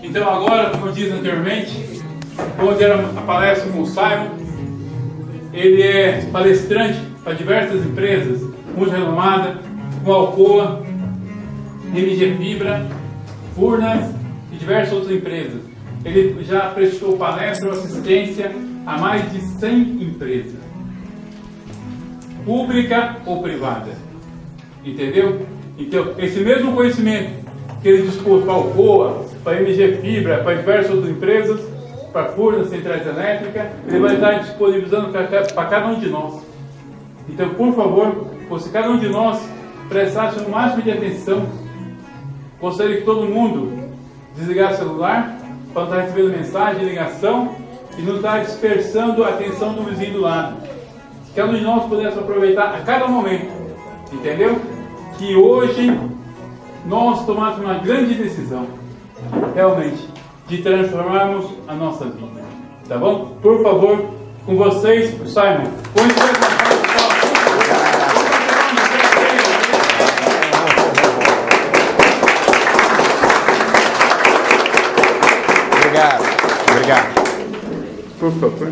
Então agora, como eu disse anteriormente, onde era a palestra com o Simon, ele é palestrante para diversas empresas, muito renomada, como Alcoa, MG Fibra, Furnas e diversas outras empresas. Ele já prestou palestra ou assistência a mais de 100 empresas, pública ou privada. Entendeu? Então, esse mesmo conhecimento que ele dispôs para a Alcoa, para a MG Fibra, para diversas outras empresas, para Furnas, centrais elétricas, ele vai estar disponibilizando para cada um de nós. Então, por favor, se cada um de nós prestasse o máximo de atenção, gostaria que todo mundo desligasse o celular para não estar recebendo mensagem, ligação e não estar dispersando a atenção do vizinho do lado. Que cada um de nós pudesse aproveitar a cada momento, entendeu? Que hoje nós tomamos uma grande decisão, realmente, de transformarmos a nossa vida. Tá bom? Por favor, com vocês, Simon. Obrigado. Por favor.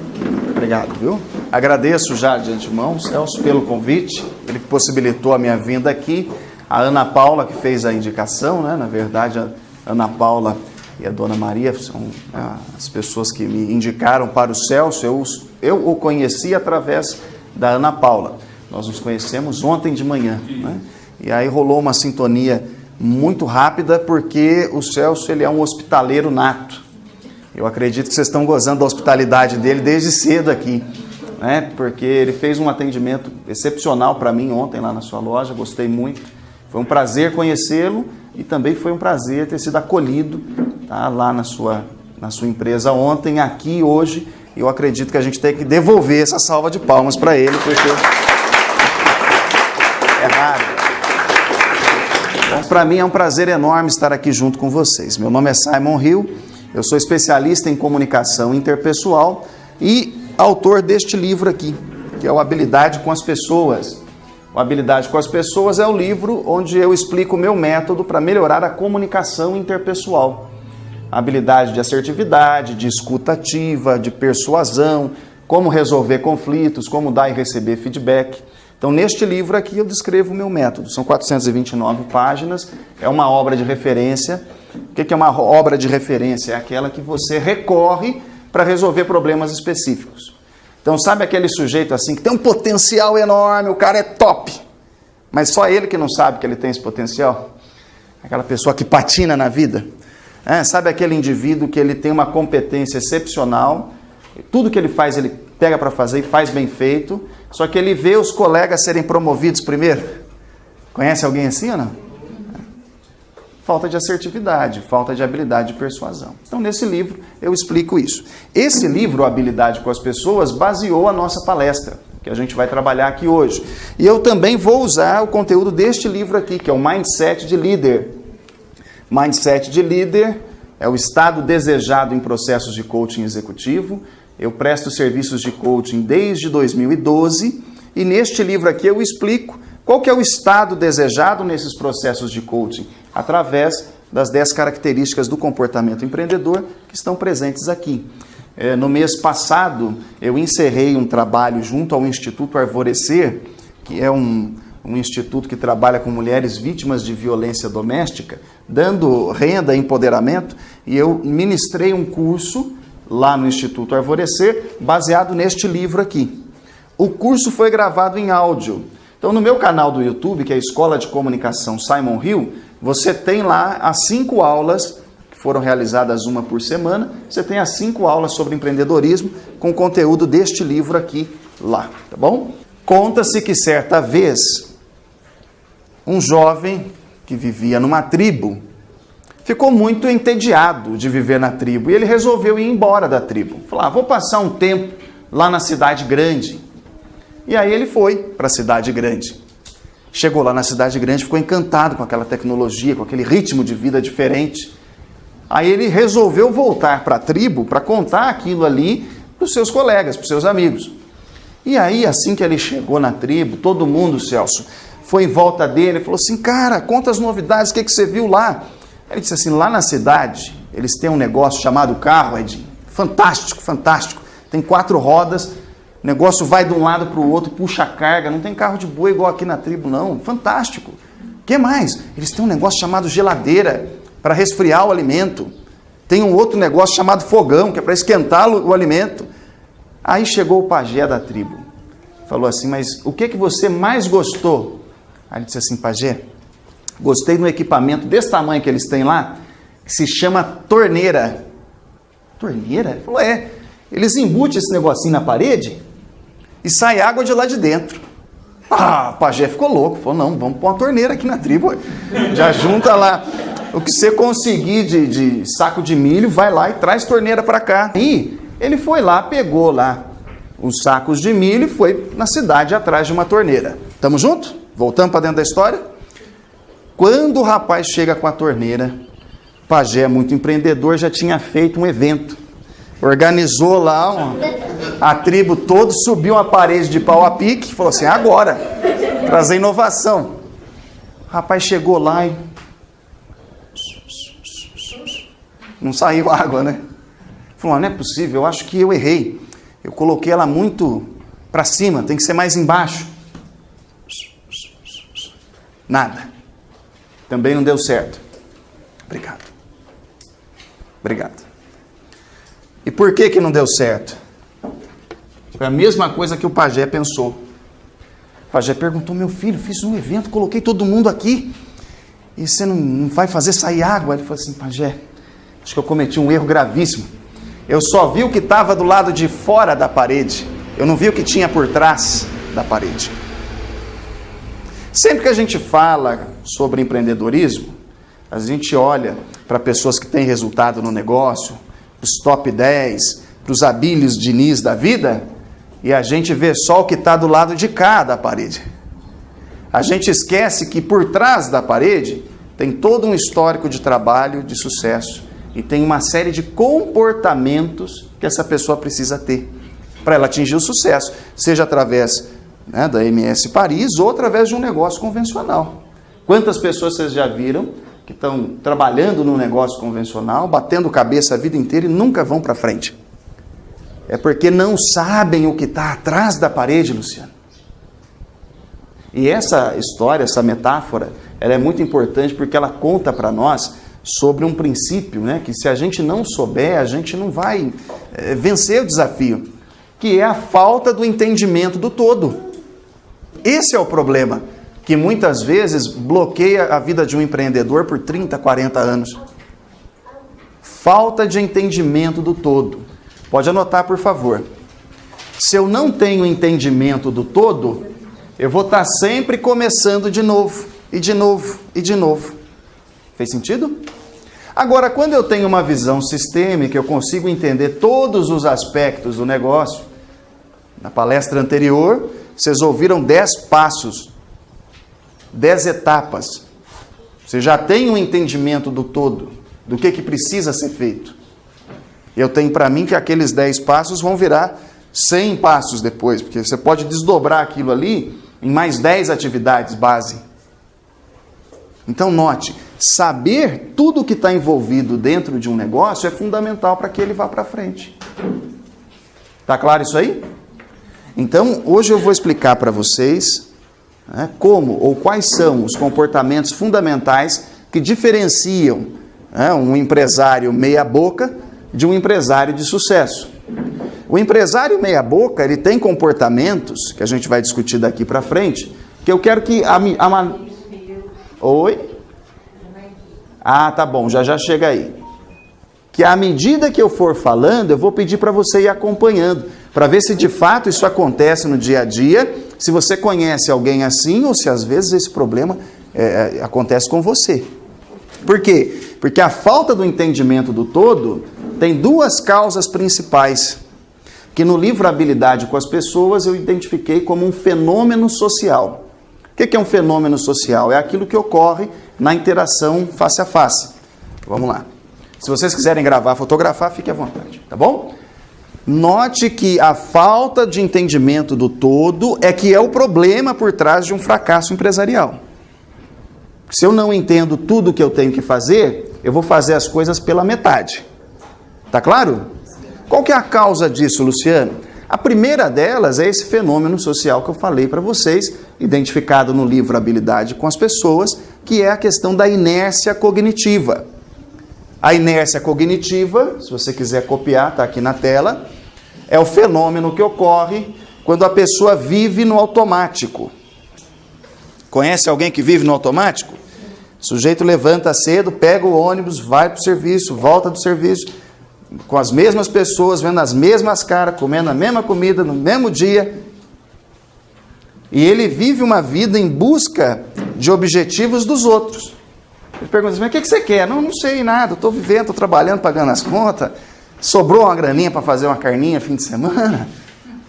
Obrigado, viu? Agradeço já de antemão, Celso, pelo convite. Ele possibilitou a minha vinda aqui. A Ana Paula que fez a indicação, né? Na verdade, a Ana Paula e a Dona Maria são as pessoas que me indicaram para o Celso. Eu o conheci através da Ana Paula. Nós nos conhecemos ontem de manhã, né? E aí rolou uma sintonia muito rápida, porque o Celso, ele é um hospitaleiro nato. Eu acredito que vocês estão gozando da hospitalidade dele desde cedo aqui, né? Porque ele fez um atendimento excepcional para mim ontem lá na sua loja, gostei muito. Foi um prazer conhecê-lo e também foi um prazer ter sido acolhido, tá, lá na sua empresa ontem, aqui hoje. Eu acredito que a gente tem que devolver essa salva de palmas para ele, porque é raro. Então, para mim é um prazer enorme estar aqui junto com vocês. Meu nome é Simon Hill. Eu sou especialista em comunicação interpessoal e autor deste livro aqui, que é o Habilidade com as Pessoas. O Habilidade com as Pessoas é o livro onde eu explico o meu método para melhorar a comunicação interpessoal. A habilidade de assertividade, de escuta ativa, de persuasão, como resolver conflitos, como dar e receber feedback. Então, neste livro aqui eu descrevo o meu método. São 429 páginas, é uma obra de referência. O que é uma obra de referência? É aquela que você recorre para resolver problemas específicos. Então, sabe aquele sujeito assim que tem um potencial enorme, o cara é top, mas só ele que não sabe que ele tem esse potencial? Aquela pessoa que patina na vida. Sabe aquele indivíduo que ele tem uma competência excepcional, tudo que ele faz, ele pega para fazer e faz bem feito, só que ele vê os colegas serem promovidos primeiro? Conhece alguém assim ou não? Falta de assertividade, falta de habilidade de persuasão. Então, nesse livro, eu explico isso. Esse livro, Habilidade com as Pessoas, baseou a nossa palestra, que a gente vai trabalhar aqui hoje. E eu também vou usar o conteúdo deste livro aqui, que é o Mindset de Líder. Mindset de Líder é o estado desejado em processos de coaching executivo. Eu presto serviços de coaching desde 2012 e neste livro aqui eu explico qual que é o estado desejado nesses processos de coaching, através das 10 características do comportamento empreendedor que estão presentes aqui. No mês passado, eu encerrei um trabalho junto ao Instituto Arvorecer, que é um instituto que trabalha com mulheres vítimas de violência doméstica, dando renda e empoderamento, e eu ministrei um curso lá no Instituto Arvorecer, baseado neste livro aqui. O curso foi gravado em áudio. Então, no meu canal do YouTube, que é a Escola de Comunicação Simon Hill, você tem lá as 5 aulas, que foram realizadas uma por semana, você tem as 5 aulas sobre empreendedorismo, com conteúdo deste livro aqui, lá, tá bom? Conta-se que certa vez, um jovem que vivia numa tribo, ficou muito entediado de viver na tribo, e ele resolveu ir embora da tribo. Falou, vou passar um tempo lá na cidade grande. E aí ele foi para a cidade grande. Chegou lá na cidade grande, ficou encantado com aquela tecnologia, com aquele ritmo de vida diferente. Aí ele resolveu voltar para a tribo para contar aquilo ali para os seus colegas, para os seus amigos. E aí, assim que ele chegou na tribo, todo mundo, Celso, foi em volta dele e falou assim, cara, conta as novidades, o que você viu lá? Ele disse assim, lá na cidade eles têm um negócio chamado carro, Edinho. Fantástico, fantástico. Tem 4 rodas, o negócio vai de um lado para o outro, puxa a carga. Não tem carro de boi igual aqui na tribo, não. Fantástico. O que mais? Eles têm um negócio chamado geladeira, para resfriar o alimento. Tem um outro negócio chamado fogão, que é para esquentar o alimento. Aí chegou o pajé da tribo. Falou assim, mas o que você mais gostou? Aí ele disse assim, pajé, gostei do equipamento desse tamanho que eles têm lá, que se chama torneira. Torneira? Ele falou, eles embutem esse negocinho na parede e sai água de lá de dentro. O pajé ficou louco, falou, não, vamos pôr uma torneira aqui na tribo. Já junta lá o que você conseguir de saco de milho, vai lá e traz torneira para cá. E ele foi lá, pegou lá os sacos de milho e foi na cidade atrás de uma torneira. Tamo junto? Voltamos para dentro da história? Quando o rapaz chega com a torneira, o pajé, muito empreendedor, já tinha feito um evento. Organizou lá, a tribo toda, subiu uma parede de pau a pique, falou assim, agora, trazer inovação. O rapaz chegou lá e não saiu água, né? Falou, não é possível, eu acho que eu errei. Eu coloquei ela muito para cima, tem que ser mais embaixo. Nada. Também não deu certo. Obrigado. Obrigado. E por que não deu certo? Foi a mesma coisa que o pajé pensou. O pajé perguntou, meu filho, fiz um evento, coloquei todo mundo aqui, e você não vai fazer sair água? Ele falou assim, pajé, acho que eu cometi um erro gravíssimo. Eu só vi o que estava do lado de fora da parede. Eu não vi o que tinha por trás da parede. Sempre que a gente fala sobre empreendedorismo, a gente olha para pessoas que têm resultado no negócio, os top 10, para os Abílios Diniz da vida, e a gente vê só o que está do lado de cá da parede. A gente esquece que por trás da parede tem todo um histórico de trabalho, de sucesso, e tem uma série de comportamentos que essa pessoa precisa ter para ela atingir o sucesso, seja através da MS Paris ou através de um negócio convencional. Quantas pessoas vocês já viram que estão trabalhando num negócio convencional, batendo cabeça a vida inteira e nunca vão para frente? É porque não sabem o que está atrás da parede, Luciano. E essa história, essa metáfora, ela é muito importante porque ela conta para nós sobre um princípio, que se a gente não souber, a gente não vai vencer o desafio, que é a falta do entendimento do todo. Esse é o problema, que muitas vezes bloqueia a vida de um empreendedor por 30, 40 anos. Falta de entendimento do todo. Pode anotar, por favor. Se eu não tenho entendimento do todo, eu vou estar sempre começando de novo, e de novo, e de novo. Fez sentido? Agora, quando eu tenho uma visão sistêmica, eu consigo entender todos os aspectos do negócio. Na palestra anterior, vocês ouviram 10 passos, 10 etapas. Você já tem um entendimento do todo, do que precisa ser feito. Eu tenho para mim que aqueles 10 passos vão virar 100 passos depois, porque você pode desdobrar aquilo ali em mais 10 atividades base. Então note, saber tudo o que está envolvido dentro de um negócio é fundamental para que ele vá para frente. Tá claro isso aí? Então, hoje eu vou explicar para vocês como ou quais são os comportamentos fundamentais que diferenciam um empresário meia-boca de um empresário de sucesso. O empresário meia-boca, ele tem comportamentos, que a gente vai discutir daqui para frente, que eu quero que Oi? Tá bom, já chega aí. Que à medida que eu for falando, eu vou pedir para você ir acompanhando, para ver se de fato isso acontece no dia a dia, se você conhece alguém assim, ou se às vezes esse problema acontece com você. Por quê? Porque a falta do entendimento do todo tem 2 causas principais, que no livro Habilidade com as Pessoas eu identifiquei como um fenômeno social. O que é um fenômeno social? É aquilo que ocorre na interação face a face. Vamos lá. Se vocês quiserem gravar, fotografar, fique à vontade, tá bom? Note que a falta de entendimento do todo é que é o problema por trás de um fracasso empresarial. Se eu não entendo tudo o que eu tenho que fazer, eu vou fazer as coisas pela metade. Tá claro? Qual que é a causa disso, Luciano? A primeira delas é esse fenômeno social que eu falei para vocês, identificado no livro Habilidade com as Pessoas, que é a questão da inércia cognitiva. A inércia cognitiva, se você quiser copiar, está aqui na tela, é o fenômeno que ocorre quando a pessoa vive no automático. Conhece alguém que vive no automático? O sujeito levanta cedo, pega o ônibus, vai para o serviço, volta do serviço, com as mesmas pessoas, vendo as mesmas caras, comendo a mesma comida no mesmo dia. E ele vive uma vida em busca de objetivos dos outros. Ele pergunta assim, mas o que você quer? Não sei nada, estou vivendo, estou trabalhando, pagando as contas, sobrou uma graninha para fazer uma carninha fim de semana.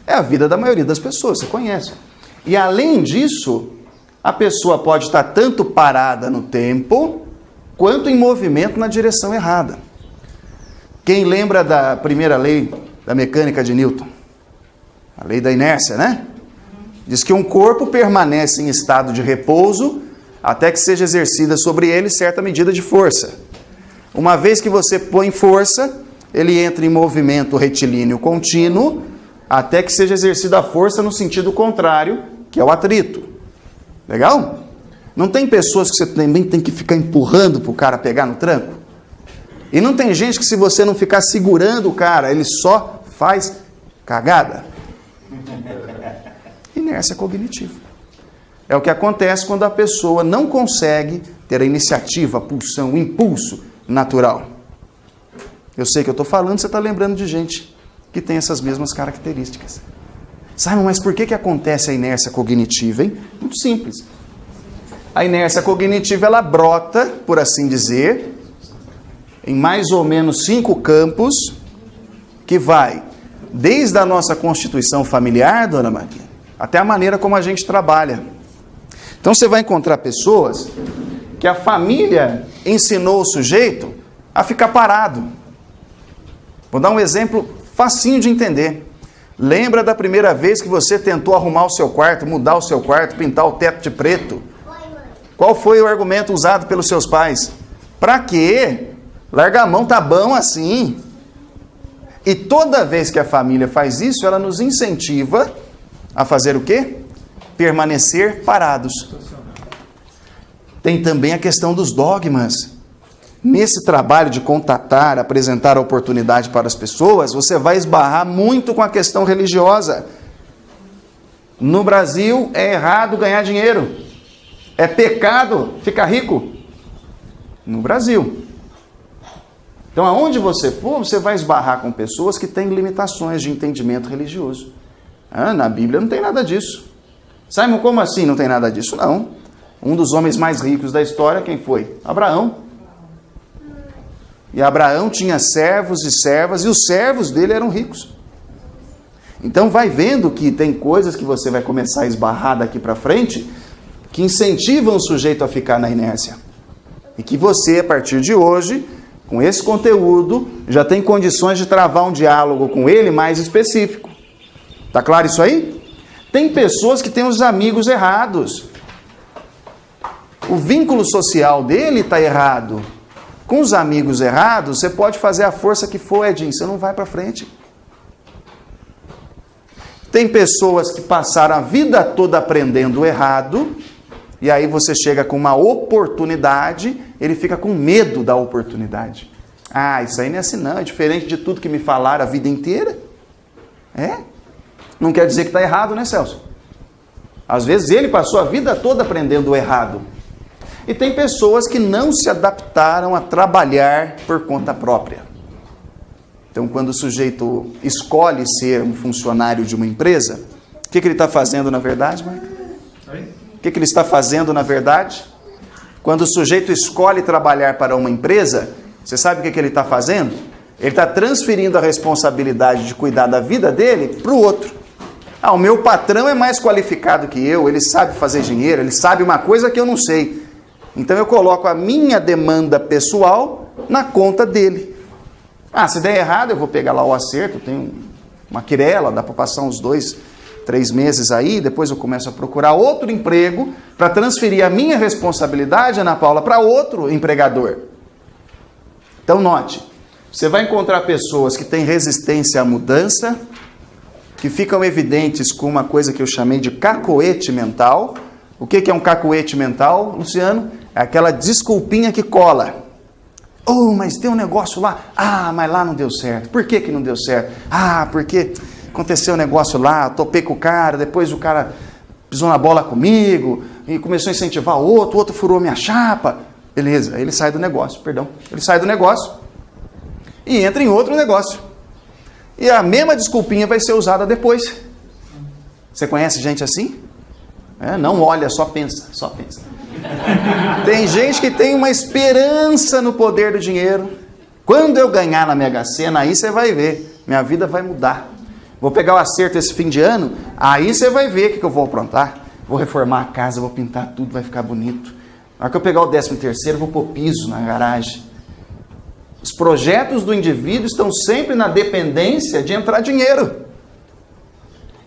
É a vida da maioria das pessoas, você conhece. E além disso, a pessoa pode estar tanto parada no tempo, quanto em movimento na direção errada. Quem lembra da primeira lei da mecânica de Newton? A lei da inércia, né? Diz que um corpo permanece em estado de repouso até que seja exercida sobre ele certa medida de força. Uma vez que você põe força, ele entra em movimento retilíneo contínuo até que seja exercida a força no sentido contrário, que é o atrito. Legal? Não tem pessoas que você também tem que ficar empurrando para o cara pegar no tranco? E não tem gente que se você não ficar segurando o cara, ele só faz cagada? Inércia cognitiva. É o que acontece quando a pessoa não consegue ter a iniciativa, a pulsão, o impulso natural. Eu sei que eu estou falando, você está lembrando de gente que tem essas mesmas características. Sabe, mas por que acontece a inércia cognitiva, hein? Muito simples. A inércia cognitiva, ela brota, por assim dizer, em mais ou menos 5 campos, que vai desde a nossa constituição familiar, dona Maria, até a maneira como a gente trabalha. Então você vai encontrar pessoas que a família ensinou o sujeito a ficar parado. Vou dar um exemplo facinho de entender. Lembra da primeira vez que você tentou arrumar o seu quarto, mudar o seu quarto, pintar o teto de preto? Qual foi o argumento usado pelos seus pais? Pra quê? Larga a mão, tá bom assim. E toda vez que a família faz isso, ela nos incentiva a fazer o quê? Permanecer parados. Tem também a questão dos dogmas. Nesse trabalho de contatar, apresentar a oportunidade para as pessoas, você vai esbarrar muito com a questão religiosa. No Brasil, é errado ganhar dinheiro. É pecado ficar rico. No Brasil. Então, aonde você for, você vai esbarrar com pessoas que têm limitações de entendimento religioso. Na Bíblia não tem nada disso. Simon, como assim não tem nada disso? Não. Um dos homens mais ricos da história, quem foi? Abraão. E Abraão tinha servos e servas, e os servos dele eram ricos. Então vai vendo que tem coisas que você vai começar a esbarrar daqui para frente, que incentivam o sujeito a ficar na inércia. E que você, a partir de hoje, com esse conteúdo, já tem condições de travar um diálogo com ele mais específico. Tá claro isso aí? Tem pessoas que têm os amigos errados. O vínculo social dele está errado. Com os amigos errados, você pode fazer a força que for, Edinho, você não vai para frente. Tem pessoas que passaram a vida toda aprendendo errado, e aí você chega com uma oportunidade, ele fica com medo da oportunidade. Isso aí não é assim não, é diferente de tudo que me falaram a vida inteira. Não quer dizer que está errado, né, Celso? Às vezes ele passou a vida toda aprendendo errado. E tem pessoas que não se adaptaram a trabalhar por conta própria. Então, quando o sujeito escolhe ser um funcionário de uma empresa, o que ele está fazendo na verdade, Marco? O que ele está fazendo na verdade? Quando o sujeito escolhe trabalhar para uma empresa, você sabe o que ele está fazendo? Ele está transferindo a responsabilidade de cuidar da vida dele para o outro. O meu patrão é mais qualificado que eu, ele sabe fazer dinheiro, ele sabe uma coisa que eu não sei. Então eu coloco a minha demanda pessoal na conta dele. Se der errado, eu vou pegar lá o acerto, tem uma quirela, dá para passar uns 2, 3 meses aí, depois eu começo a procurar outro emprego para transferir a minha responsabilidade, Ana Paula, para outro empregador. Então note, você vai encontrar pessoas que têm resistência à mudança, que ficam evidentes com uma coisa que eu chamei de cacoete mental. O que é um cacoete mental, Luciano? É aquela desculpinha que cola. Oh, mas tem um negócio lá. Ah, mas lá não deu certo. Por que não deu certo? Ah, porque aconteceu um negócio lá, topei com o cara, depois o cara pisou na bola comigo e começou a incentivar o outro furou minha chapa. Beleza, aí ele sai do negócio, Ele sai do negócio e entra em outro negócio. E a mesma desculpinha vai ser usada depois. Você conhece gente assim? Não olha, só pensa. Tem gente que tem uma esperança no poder do dinheiro. Quando eu ganhar na Mega Sena, aí você vai ver, minha vida vai mudar. Vou pegar o acerto esse fim de ano, aí você vai ver o que eu vou aprontar. Vou reformar a casa, vou pintar tudo, vai ficar bonito. Na hora que eu pegar o 13º, vou pôr piso na garagem. Os projetos do indivíduo estão sempre na dependência de entrar dinheiro.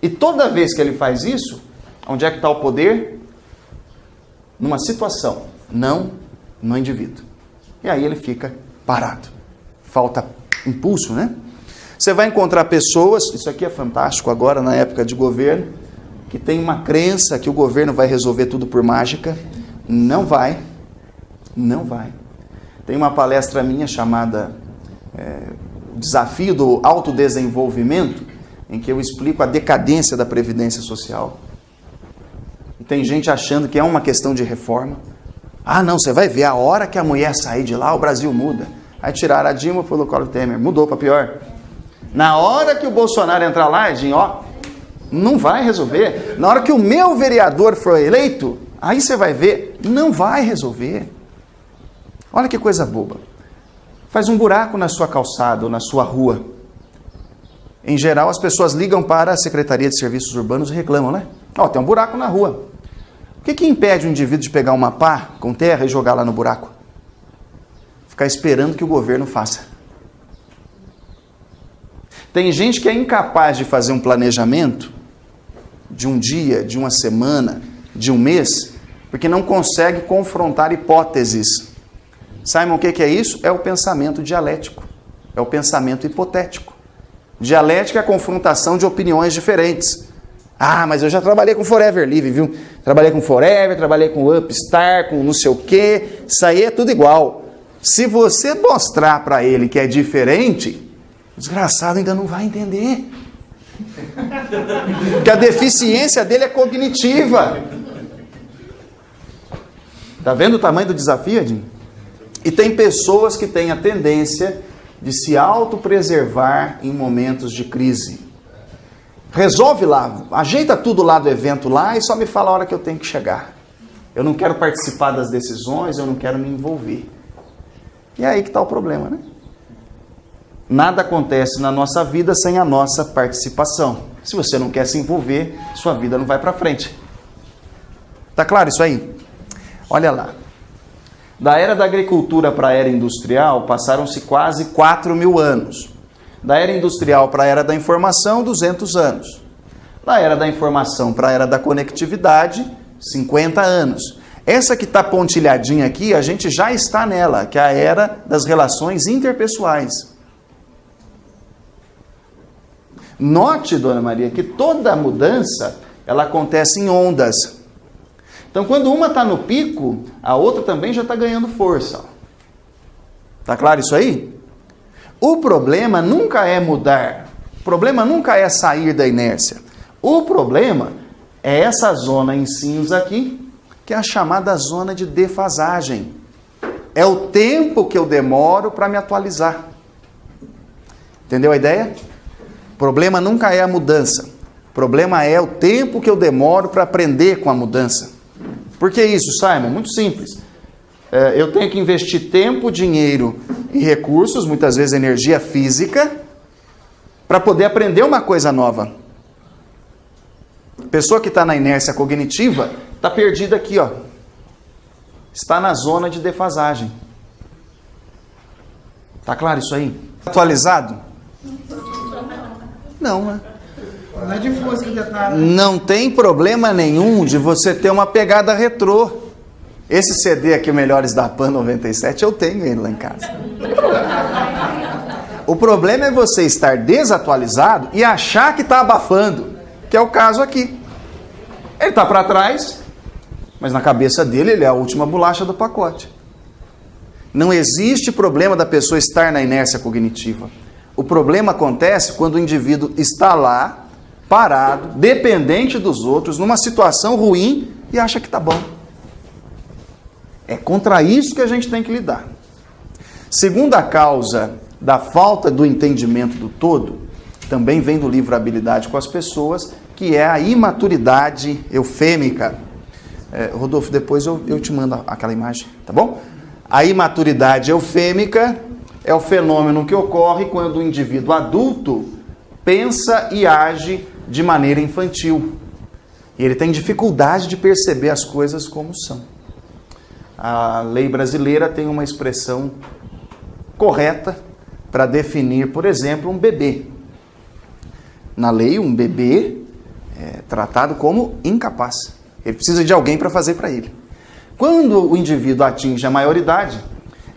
E toda vez que ele faz isso, onde é que está o poder? Numa situação, não no indivíduo. E aí ele fica parado. Falta impulso, né? Você vai encontrar pessoas, isso aqui é fantástico agora na época de governo, que tem uma crença que o governo vai resolver tudo por mágica. Não vai. Tem uma palestra minha chamada O Desafio do Autodesenvolvimento, em que eu explico a decadência da Previdência Social. E tem gente achando que é uma questão de reforma. Ah, não, você vai ver, a hora que a mulher sair de lá, o Brasil muda. Aí tiraram a Dilma, colocou o Temer, mudou para pior. Na hora que o Bolsonaro entrar lá, Edinho, não vai resolver. Na hora que o meu vereador for eleito, aí você vai ver, não vai resolver. Olha que coisa boba. Faz um buraco na sua calçada ou na sua rua. Em geral, as pessoas ligam para a Secretaria de Serviços Urbanos e reclamam, né? Tem um buraco na rua. O que impede o indivíduo de pegar uma pá com terra e jogar lá no buraco? Ficar esperando que o governo faça. Tem gente que é incapaz de fazer um planejamento de um dia, de uma semana, de um mês, porque não consegue confrontar hipóteses. Simon, o que é isso? É o pensamento dialético. É o pensamento hipotético. Dialética é a confrontação de opiniões diferentes. Ah, mas eu já trabalhei com Forever Living, viu? Trabalhei com Forever, trabalhei com Upstar, com não sei o quê. Isso aí é tudo igual. Se você mostrar para ele que é diferente, o desgraçado ainda não vai entender. Porque a deficiência dele é cognitiva. Está vendo o tamanho do desafio, Edinho? E tem pessoas que têm a tendência de se autopreservar em momentos de crise. Resolve lá, ajeita tudo lá do evento lá e só me fala a hora que eu tenho que chegar. Eu não quero participar das decisões, eu não quero me envolver. E é aí que está o problema, né? Nada acontece na nossa vida sem a nossa participação. Se você não quer se envolver, sua vida não vai para frente. Tá claro isso aí? Olha lá. Da era da agricultura para a era industrial, passaram-se quase 4.000 anos. Da era industrial para a era da informação, 200 anos. Da era da informação para a era da conectividade, 50 anos. Essa que está pontilhadinha aqui, a gente já está nela, que é a era das relações interpessoais. Note, Dona Maria, que toda mudança, ela acontece em ondas. Então, quando uma está no pico, a outra também já está ganhando força. Tá claro isso aí? O problema nunca é mudar. O problema nunca é sair da inércia. O problema é essa zona em cinza aqui, que é a chamada zona de defasagem. É o tempo que eu demoro para me atualizar. Entendeu a ideia? O problema nunca é a mudança. O problema é o tempo que eu demoro para aprender com a mudança. Por que isso, Simon? Muito simples. Eu tenho que investir tempo, dinheiro e recursos, muitas vezes energia física, para poder aprender uma coisa nova. A pessoa que está na inércia cognitiva está perdida aqui, ó. Está na zona de defasagem. Tá claro isso aí? Atualizado? Não, né? Não é de força que já tá, né? Não tem problema nenhum de você ter uma pegada retrô. Esse CD aqui, o Melhores da Pan 97, eu tenho ele lá em casa. O problema é você estar desatualizado e achar que está abafando, que é o caso aqui. Ele está para trás, mas na cabeça dele ele é a última bolacha do pacote. Não existe problema da pessoa estar na inércia cognitiva. O problema acontece quando o indivíduo está lá, parado, dependente dos outros, numa situação ruim e acha que está bom. É contra isso que a gente tem que lidar. Segunda causa da falta do entendimento do todo, também vem do livro Habilidade com as Pessoas, que é a imaturidade eufêmica. Rodolfo, depois eu te mando aquela imagem, tá bom? A imaturidade eufêmica é o fenômeno que ocorre quando o indivíduo adulto pensa e age de maneira infantil. E ele tem dificuldade de perceber as coisas como são. A lei brasileira tem uma expressão correta para definir, por exemplo, um bebê. Na lei, um bebê é tratado como incapaz. Ele precisa de alguém para fazer para ele. Quando o indivíduo atinge a maioridade,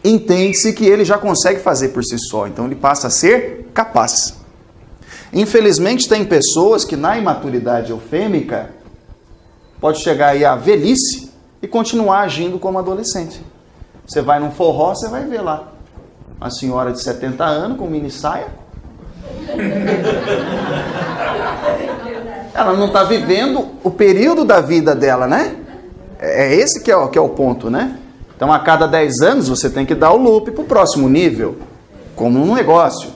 entende-se que ele já consegue fazer por si só, então ele passa a ser capaz. Infelizmente, tem pessoas que na imaturidade eufêmica pode chegar aí à velhice e continuar agindo como adolescente. Você vai num forró, você vai ver lá uma senhora de 70 anos com mini saia. Ela não está vivendo o período da vida dela, né? É esse que é o ponto, né? Então, a cada 10 anos, você tem que dar o loop para o próximo nível, como um negócio.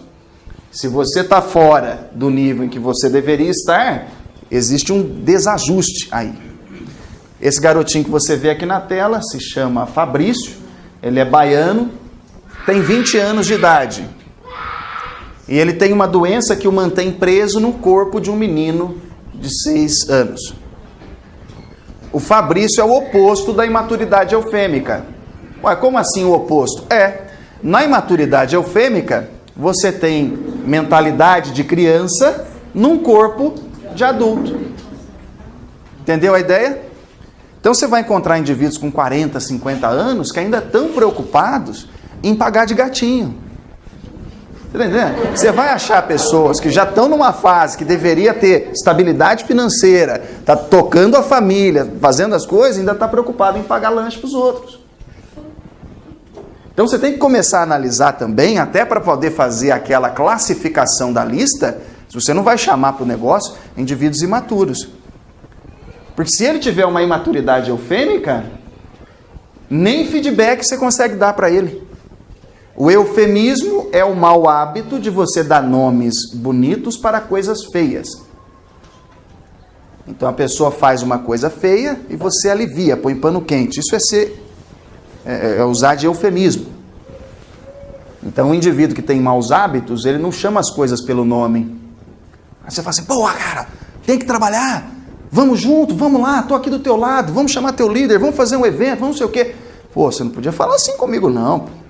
Se você está fora do nível em que você deveria estar, existe um desajuste aí. Esse garotinho que você vê aqui na tela se chama Fabrício, ele é baiano, tem 20 anos de idade. E ele tem uma doença que o mantém preso no corpo de um menino de 6 anos. O Fabrício é o oposto da imaturidade eufêmica. Ué, como assim o oposto? Na imaturidade eufêmica, você tem mentalidade de criança num corpo de adulto. Entendeu a ideia? Então você vai encontrar indivíduos com 40, 50 anos que ainda estão preocupados em pagar de gatinho. Entendeu? Você vai achar pessoas que já estão numa fase que deveria ter estabilidade financeira, está tocando a família, fazendo as coisas, e ainda está preocupado em pagar lanche para os outros. Então você tem que começar a analisar também, até para poder fazer aquela classificação da lista, se você não vai chamar para o negócio indivíduos imaturos. Porque se ele tiver uma imaturidade eufêmica, nem feedback você consegue dar para ele. O eufemismo é o mau hábito de você dar nomes bonitos para coisas feias. Então a pessoa faz uma coisa feia e você alivia, põe pano quente. Isso é usar de eufemismo. Então o indivíduo que tem maus hábitos, ele não chama as coisas pelo nome. Aí você fala assim, pô, cara, tem que trabalhar, vamos junto, vamos lá, tô aqui do teu lado, vamos chamar teu líder, vamos fazer um evento, vamos não sei o quê. Pô, você não podia falar assim comigo não.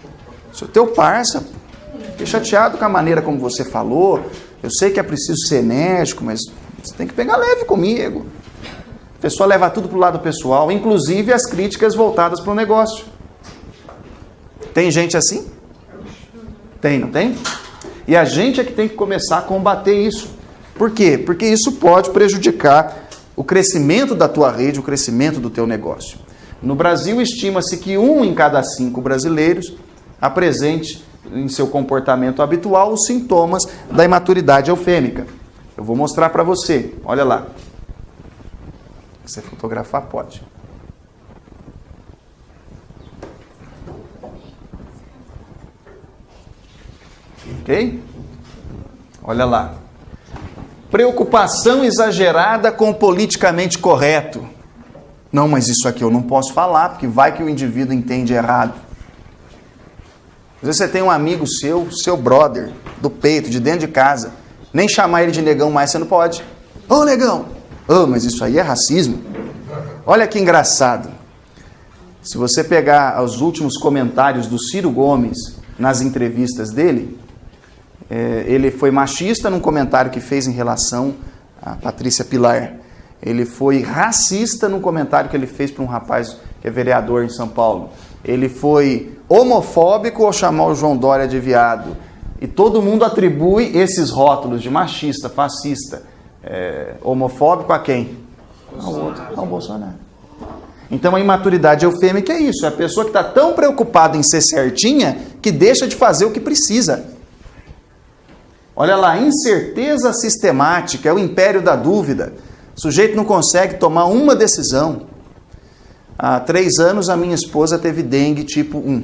Sou teu parça, fiquei chateado com a maneira como você falou, eu sei que é preciso ser enérgico, mas você tem que pegar leve comigo. A pessoa leva tudo para o lado pessoal, inclusive as críticas voltadas para o negócio. Tem gente assim? Tem, não tem? E a gente é que tem que começar a combater isso. Por quê? Porque isso pode prejudicar o crescimento da tua rede, o crescimento do teu negócio. No Brasil, estima-se que 1 em cada 5 brasileiros apresente em seu comportamento habitual os sintomas da imaturidade eufêmica. Eu vou mostrar para você. Olha lá. Se você fotografar, pode. Ok? Olha lá. Preocupação exagerada com o politicamente correto. Não, mas isso aqui eu não posso falar, porque vai que o indivíduo entende errado. Às vezes você tem um amigo seu brother, do peito, de dentro de casa. Nem chamar ele de negão mais você não pode. Ô negão! Ô, mas isso aí é racismo. Olha que engraçado. Se você pegar os últimos comentários do Ciro Gomes nas entrevistas dele, ele foi machista num comentário que fez em relação a Patrícia Pilar. Ele foi racista num comentário que ele fez para um rapaz que é vereador em São Paulo, ele foi homofóbico ao chamar o João Dória de viado. E todo mundo atribui esses rótulos de machista, fascista, homofóbico a quem? Ao outro, ao Bolsonaro. Então a imaturidade eufêmica é isso, é a pessoa que está tão preocupada em ser certinha que deixa de fazer o que precisa. Olha lá, incerteza sistemática, é o império da dúvida. O sujeito não consegue tomar uma decisão. Há 3 anos a minha esposa teve dengue tipo 1.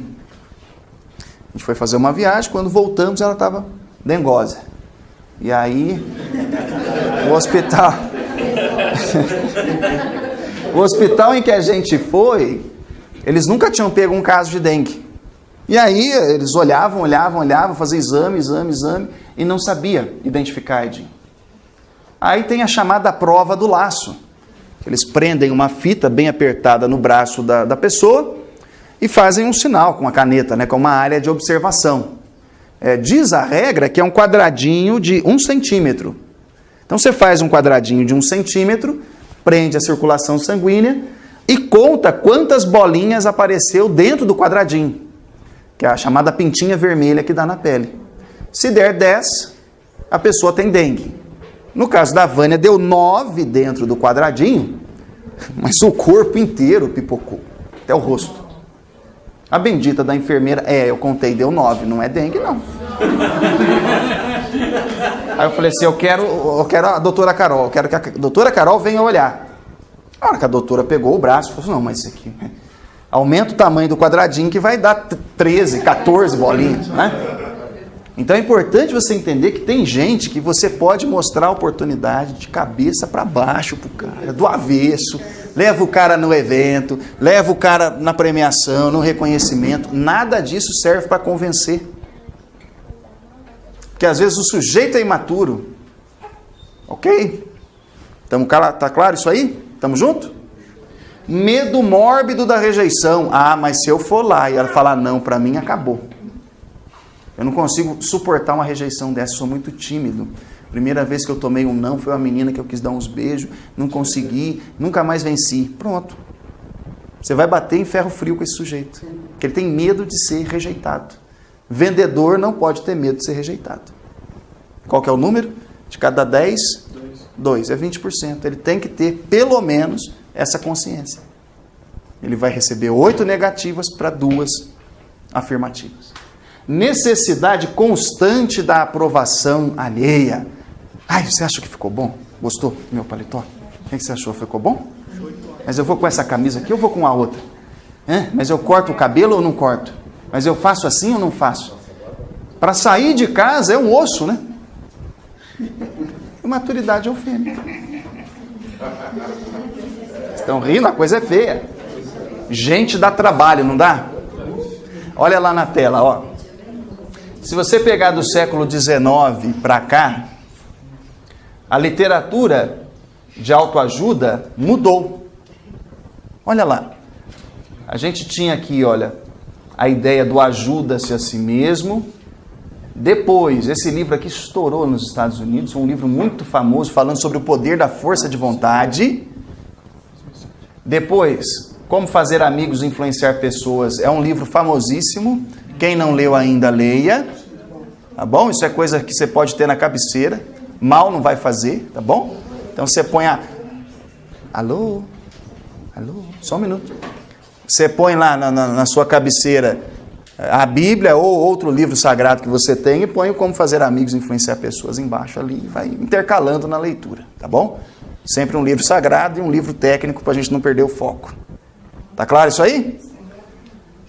A gente foi fazer uma viagem, quando voltamos ela estava dengosa. E aí, o hospital... o hospital em que a gente foi, eles nunca tinham pego um caso de dengue. E aí, eles olhavam, faziam exame, e não sabia identificar a Edinho. Aí tem a chamada prova do laço. Eles prendem uma fita bem apertada no braço da pessoa e fazem um sinal com a caneta, né, com uma área de observação. Diz a regra que é um quadradinho de 1 centímetro. Então você faz um quadradinho de 1 centímetro, prende a circulação sanguínea e conta quantas bolinhas apareceu dentro do quadradinho, que é a chamada pintinha vermelha que dá na pele. Se der 10, a pessoa tem dengue. No caso da Vânia, deu 9 dentro do quadradinho, mas o corpo inteiro pipocou, até o rosto. A bendita da enfermeira, eu contei, deu 9, não é dengue, não. Aí eu falei assim, eu quero a doutora Carol, eu quero que a doutora Carol venha olhar. A hora que a doutora pegou o braço, falou assim, não, mas isso aqui, aumenta o tamanho do quadradinho que vai dar 13, 14 bolinhas, né? Então é importante você entender que tem gente que você pode mostrar a oportunidade de cabeça para baixo pro cara, do avesso, leva o cara no evento, leva o cara na premiação, no reconhecimento, nada disso serve para convencer. Porque às vezes o sujeito é imaturo. Ok? Tá claro isso aí? Tamo junto? Medo mórbido da rejeição. Mas se eu for lá e ela falar não para mim, acabou. Eu não consigo suportar uma rejeição dessa, sou muito tímido. Primeira vez que eu tomei um não, foi uma menina que eu quis dar uns beijos, não consegui, nunca mais venci. Pronto. Você vai bater em ferro frio com esse sujeito, porque ele tem medo de ser rejeitado. Vendedor não pode ter medo de ser rejeitado. Qual que é o número? De cada 10, 2, é 20%. Ele tem que ter, pelo menos, essa consciência. Ele vai receber 8 negativas para 2 afirmativas. Necessidade constante da aprovação alheia. Você acha que ficou bom? Gostou do meu paletó? O que você achou? Ficou bom? Mas eu vou com essa camisa aqui ou vou com a outra? Mas eu corto o cabelo ou não corto? Mas eu faço assim ou não faço? Para sair de casa é um osso, né? Maturidade eufêmica. Estão rindo? A coisa é feia. Gente dá trabalho, não dá? Olha lá na tela, ó. Se você pegar do século XIX para cá, a literatura de autoajuda mudou. Olha lá. A gente tinha aqui, olha, a ideia do ajuda-se a si mesmo. Depois, esse livro aqui estourou nos Estados Unidos, um livro muito famoso, falando sobre o poder da força de vontade. Depois, Como Fazer Amigos e Influenciar Pessoas, é um livro famosíssimo. Quem não leu ainda, leia. Tá bom? Isso é coisa que você pode ter na cabeceira. Mal não vai fazer, tá bom? Então você põe a... Alô? Alô? Só um minuto. Você põe lá na sua cabeceira a Bíblia ou outro livro sagrado que você tem e põe o Como Fazer Amigos e Influenciar Pessoas embaixo ali e vai intercalando na leitura, tá bom? Sempre um livro sagrado e um livro técnico para a gente não perder o foco. Tá claro isso aí?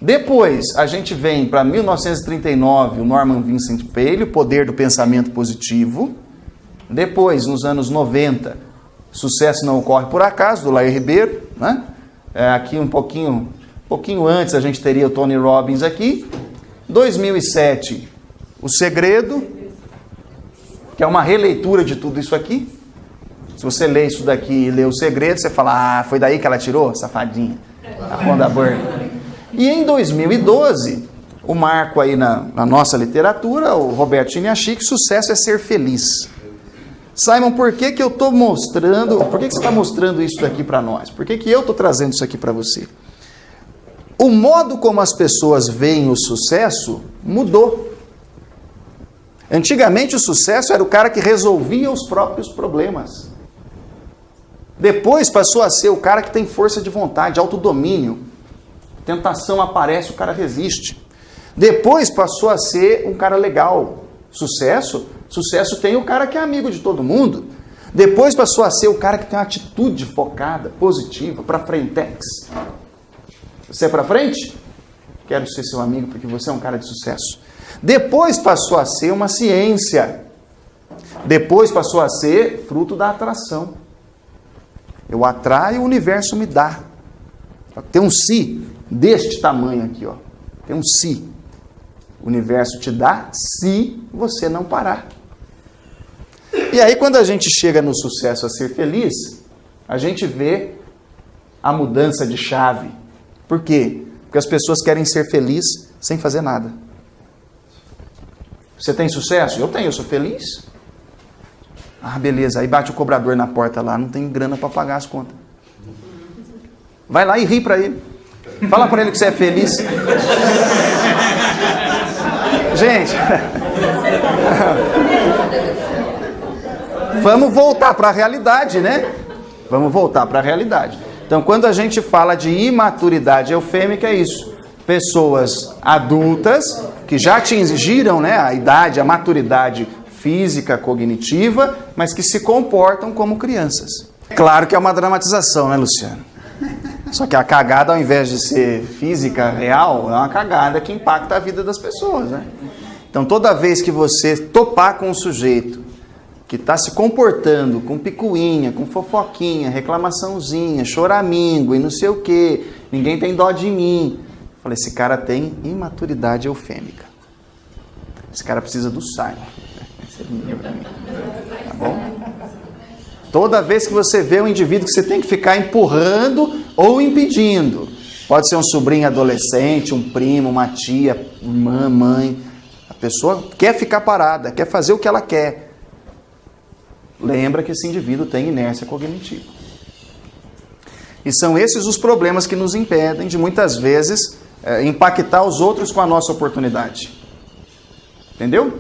Depois, a gente vem para 1939, o Norman Vincent Peale, O Poder do Pensamento Positivo. Depois, nos anos 90, Sucesso Não Ocorre Por Acaso, do Lair Ribeiro, né? Aqui um pouquinho antes a gente teria o Tony Robbins aqui. 2007, O Segredo, que é uma releitura de tudo isso aqui. Se você lê isso daqui e lê O Segredo, você fala, foi daí que ela tirou, safadinha, a Rhonda Byrne. E em 2012, o marco aí na nossa literatura, o Roberto Chiniachik, Sucesso é Ser Feliz. Simon, por que eu estou mostrando, por que você está mostrando isso daqui para nós? Por que eu estou trazendo isso aqui para você? o modo como as pessoas veem o sucesso mudou. Antigamente o sucesso era o cara que resolvia os próprios problemas. Depois passou a ser o cara que tem força de vontade, autodomínio. Tentação aparece, o cara resiste. Depois passou a ser um cara legal. Sucesso tem o cara que é amigo de todo mundo. Depois passou a ser o cara que tem uma atitude focada, positiva, para frentex. Você é para frente? Quero ser seu amigo porque você é um cara de sucesso. Depois passou a ser uma ciência. Depois passou a ser fruto da atração. Eu atraio, o universo me dá. Tem um si deste tamanho aqui, ó. Tem um si. O universo te dá se você não parar. E aí quando a gente chega no sucesso a ser feliz, a gente vê a mudança de chave. Por quê? Porque as pessoas querem ser felizes sem fazer nada. Você tem sucesso? Eu tenho, eu sou feliz. Ah, beleza. Aí bate o cobrador na porta lá, não tem grana para pagar as contas. Vai lá e ri para ele. Fala para ele que você é feliz. Gente, vamos voltar para a realidade, né? Vamos voltar para a realidade. Então, quando a gente fala de imaturidade eufêmica, é isso. Pessoas adultas que já atingiram, né, a idade, a maturidade física, cognitiva, mas que se comportam como crianças. Claro que é uma dramatização, né, Luciano? Só que a cagada, ao invés de ser física, real, é uma cagada que impacta a vida das pessoas, né? Então, toda vez que você topar com um sujeito que está se comportando com picuinha, com fofoquinha, reclamaçãozinha, choramingo e não sei o quê, ninguém tem dó de mim. Eu falei, esse cara tem imaturidade eufêmica. Esse cara precisa do Simon. Tá bom? Toda vez que você vê um indivíduo que você tem que ficar empurrando ou impedindo, pode ser um sobrinho adolescente, um primo, uma tia, irmã, mãe, a pessoa quer ficar parada, quer fazer o que ela quer. Lembra que esse indivíduo tem inércia cognitiva. E são esses os problemas que nos impedem de muitas vezes impactar os outros com a nossa oportunidade. Entendeu?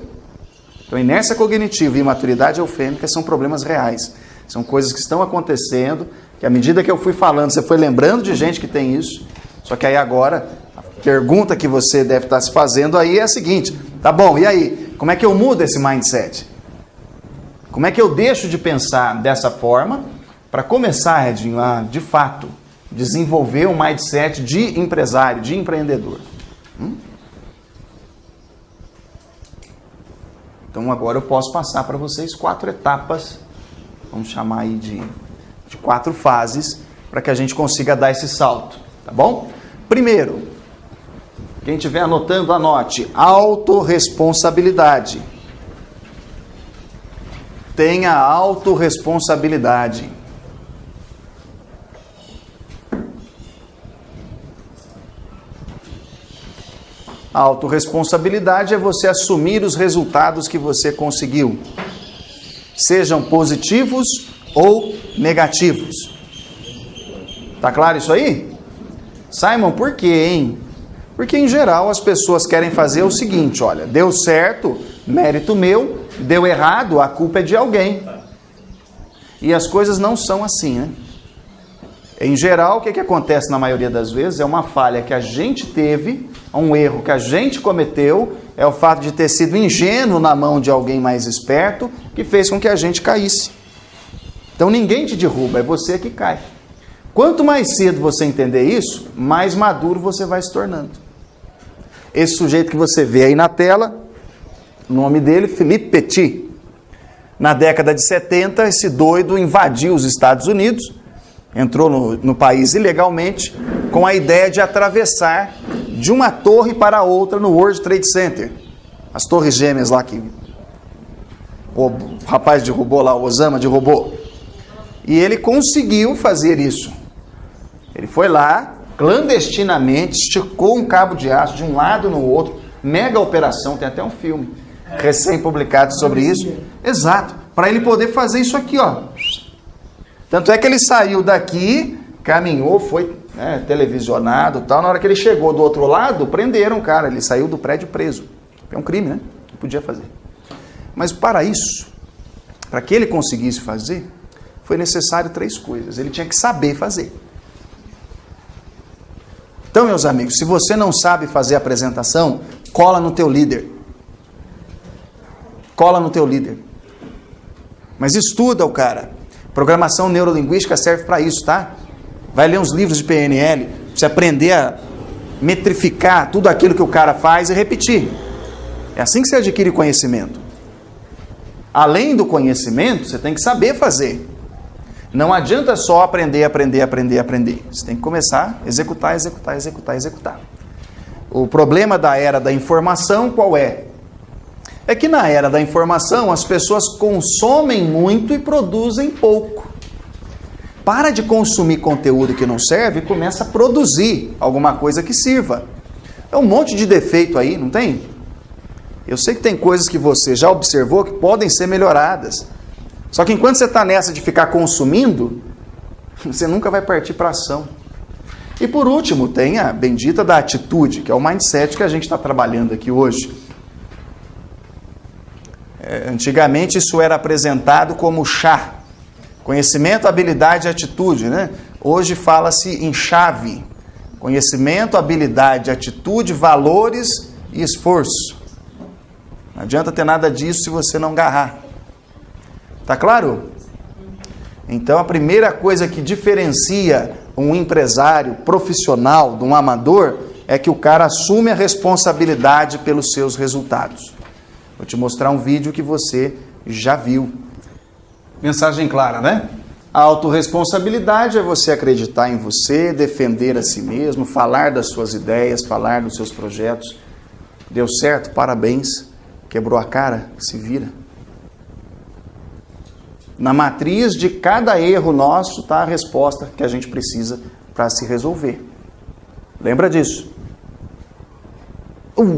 Então, inércia cognitiva e imaturidade eufêmica são problemas reais. São coisas que estão acontecendo, que à medida que eu fui falando, você foi lembrando de gente que tem isso. Só que aí agora, a pergunta que você deve estar se fazendo aí é a seguinte: tá bom, e aí? Como é que eu mudo esse mindset? Como é que eu deixo de pensar dessa forma para começar, Edinho, a, de fato, desenvolver um mindset de empresário, de empreendedor? Então agora eu posso passar para vocês 4 etapas, vamos chamar aí de 4 fases, para que a gente consiga dar esse salto, tá bom? Primeiro, quem estiver anotando, anote: autorresponsabilidade. Tenha autorresponsabilidade. A autorresponsabilidade é você assumir os resultados que você conseguiu, sejam positivos ou negativos. Tá claro isso aí? Simon, por quê, hein? Porque em geral as pessoas querem fazer o seguinte: olha, deu certo, mérito meu, deu errado, a culpa é de alguém. E as coisas não são assim, né? Em geral, o que acontece na maioria das vezes é uma falha que a gente teve, um erro que a gente cometeu, é o fato de ter sido ingênuo na mão de alguém mais esperto, que fez com que a gente caísse. Então ninguém te derruba, é você que cai. Quanto mais cedo você entender isso, mais maduro você vai se tornando. Esse sujeito que você vê aí na tela, o nome dele, Philippe Petit. Na década de 70, esse doido invadiu os Estados Unidos, entrou no país ilegalmente, com a ideia de atravessar de uma torre para outra no World Trade Center. As torres gêmeas lá que o rapaz derrubou lá, o Osama derrubou. E ele conseguiu fazer isso. Ele foi lá, clandestinamente, esticou um cabo de aço de um lado no outro, mega operação, tem até um filme recém-publicado sobre isso. Exato, para ele poder fazer isso aqui, ó. Tanto é que ele saiu daqui, caminhou, foi né, televisionado e tal. Na hora que ele chegou do outro lado, prenderam o cara. Ele saiu do prédio preso. É um crime, né? Não podia fazer. Mas para isso, para que ele conseguisse fazer, foi necessário 3 coisas. Ele tinha que saber fazer. Então, meus amigos, se você não sabe fazer a apresentação, cola no teu líder. Cola no teu líder. Mas estuda o cara. Programação neurolinguística serve para isso, tá? Vai ler uns livros de PNL, pra você aprender a metrificar tudo aquilo que o cara faz e repetir. É assim que você adquire conhecimento. Além do conhecimento, você tem que saber fazer. Não adianta só aprender. Você tem que começar a executar. O problema da era da informação qual é? É que na era da informação as pessoas consomem muito e produzem pouco. Para de consumir conteúdo que não serve e começa a produzir alguma coisa que sirva. É um monte de defeito aí, não tem? Eu sei que tem coisas que você já observou que podem ser melhoradas. Só que enquanto você está nessa de ficar consumindo, você nunca vai partir para a ação. E por último, tem a bendita da atitude, que é o mindset que a gente está trabalhando aqui hoje. Antigamente isso era apresentado como chá. Conhecimento, habilidade e atitude, né? Hoje fala-se em chave. Conhecimento, habilidade, atitude, valores e esforço. Não adianta ter nada disso se você não agarrar. Tá claro? Então a primeira coisa que diferencia um empresário profissional de um amador é que o cara assume a responsabilidade pelos seus resultados. Vou te mostrar um vídeo que você já viu. Mensagem clara, né? A autorresponsabilidade é você acreditar em você, defender a si mesmo, falar das suas ideias, falar dos seus projetos. Deu certo? Parabéns. Quebrou a cara? Se vira. Na matriz de cada erro nosso está a resposta que a gente precisa para se resolver. Lembra disso?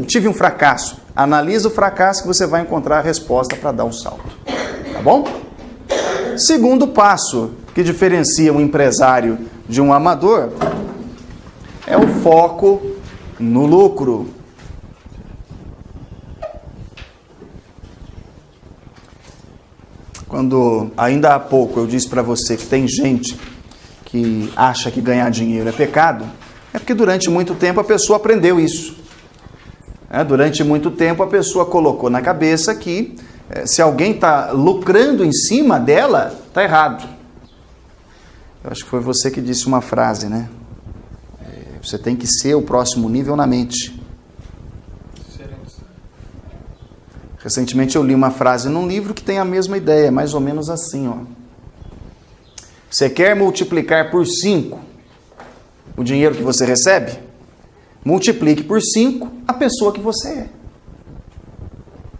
Tive um fracasso. Analisa o fracasso que você vai encontrar a resposta para dar um salto. Tá bom? Segundo passo que diferencia um empresário de um amador é o foco no lucro. Quando ainda há pouco eu disse para você que tem gente que acha que ganhar dinheiro é pecado, é porque durante muito tempo a pessoa aprendeu isso. Durante muito tempo a pessoa colocou na cabeça que se alguém está lucrando em cima dela, está errado. Eu acho que foi você que disse uma frase, né? Você tem que ser o próximo nível na mente. Recentemente eu li uma frase num livro que tem a mesma ideia, mais ou menos assim, ó. Você quer multiplicar por 5 o dinheiro que você recebe? Multiplique por 5 a pessoa que você é.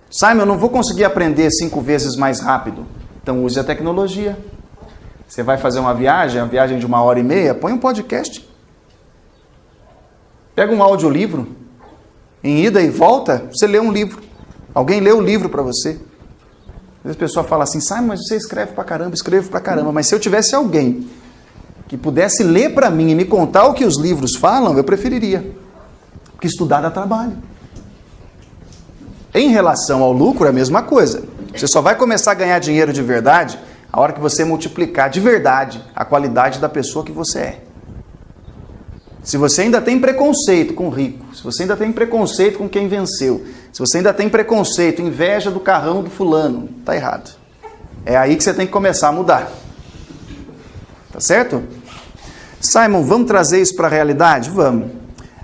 Simon, eu não vou conseguir aprender 5 vezes mais rápido. Então use a tecnologia. Você vai fazer uma viagem de 1h30, põe um podcast. Pega um audiolivro, em ida e volta, você lê um livro. Alguém lê o livro para você. Às vezes a pessoa fala assim, Simon, mas você escreve pra caramba, escrevo pra caramba. Mas se eu tivesse alguém que pudesse ler para mim e me contar o que os livros falam, eu preferiria. Porque estudar dá trabalho. Em relação ao lucro, é a mesma coisa. Você só vai começar a ganhar dinheiro de verdade a hora que você multiplicar de verdade a qualidade da pessoa que você é. Se você ainda tem preconceito com o rico, se você ainda tem preconceito com quem venceu, se você ainda tem preconceito, inveja do carrão do fulano, tá errado. É aí que você tem que começar a mudar. Tá certo? Simon, vamos trazer isso para a realidade? Vamos.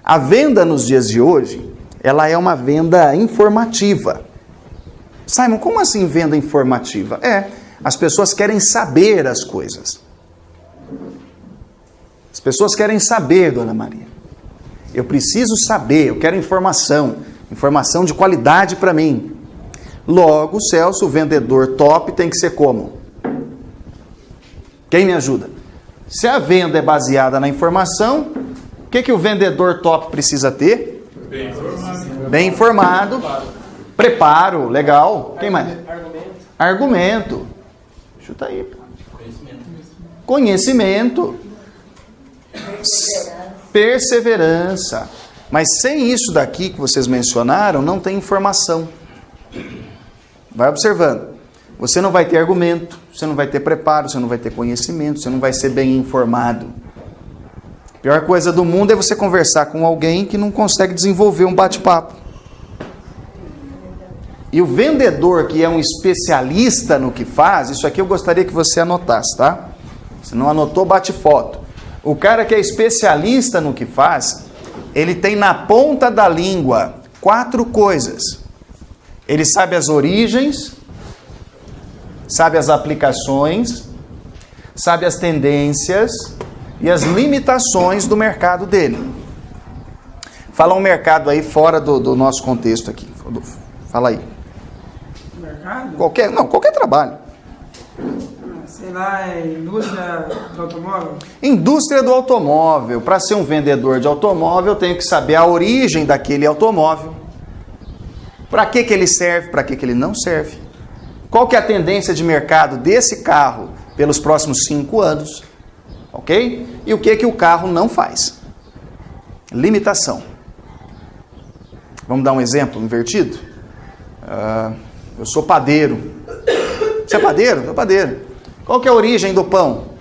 A venda nos dias de hoje, ela é uma venda informativa. Simon, como assim venda informativa? As pessoas querem saber as coisas. As pessoas querem saber, Dona Maria. Eu preciso saber, eu quero informação. Informação de qualidade para mim. Logo, Celso, o vendedor top tem que ser como? Quem me ajuda? Se a venda é baseada na informação, o que o vendedor top precisa ter? Bem informado. Bem informado. Preparo, legal. Quem mais? Argumento. Chuta aí. Conhecimento. Perseverança. Mas sem isso daqui que vocês mencionaram, não tem informação. Vai observando. Você não vai ter argumento, você não vai ter preparo, você não vai ter conhecimento, você não vai ser bem informado. A pior coisa do mundo é você conversar com alguém que não consegue desenvolver um bate-papo. E o vendedor que é um especialista no que faz, isso aqui eu gostaria que você anotasse, tá? Se não anotou, bate foto. O cara que é especialista no que faz, ele tem na ponta da língua 4 coisas. Ele sabe as origens, sabe as aplicações, sabe as tendências e as limitações do mercado dele. Fala um mercado aí fora do nosso contexto aqui, Rodolfo. Fala aí. Mercado? Qualquer trabalho. Sei lá, é indústria do automóvel? Indústria do automóvel. Para ser um vendedor de automóvel, eu tenho que saber a origem daquele automóvel. Para que ele serve, para que ele não serve. Qual que é a tendência de mercado desse carro pelos próximos 5 anos. Ok? E o que o carro não faz. Limitação. Vamos dar um exemplo invertido? Eu sou padeiro. Você é padeiro? Eu sou padeiro. Qual que é a origem do pão?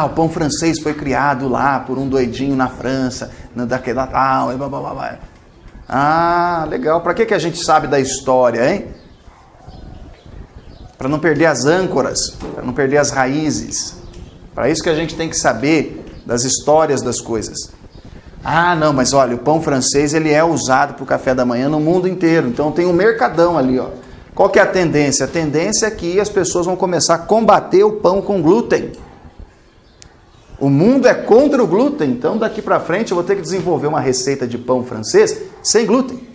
O pão francês foi criado lá por um doidinho na França, daquela tal, blá, blá, blá, blá. Legal. Para que a gente sabe da história, hein? Para não perder as âncoras, para não perder as raízes. Para isso que a gente tem que saber das histórias das coisas. Não, mas olha, o pão francês ele é usado para o café da manhã no mundo inteiro. Então tem um mercadão ali, ó. Qual que é a tendência? A tendência é que as pessoas vão começar a combater o pão com glúten. O mundo é contra o glúten, então daqui para frente eu vou ter que desenvolver uma receita de pão francês sem glúten.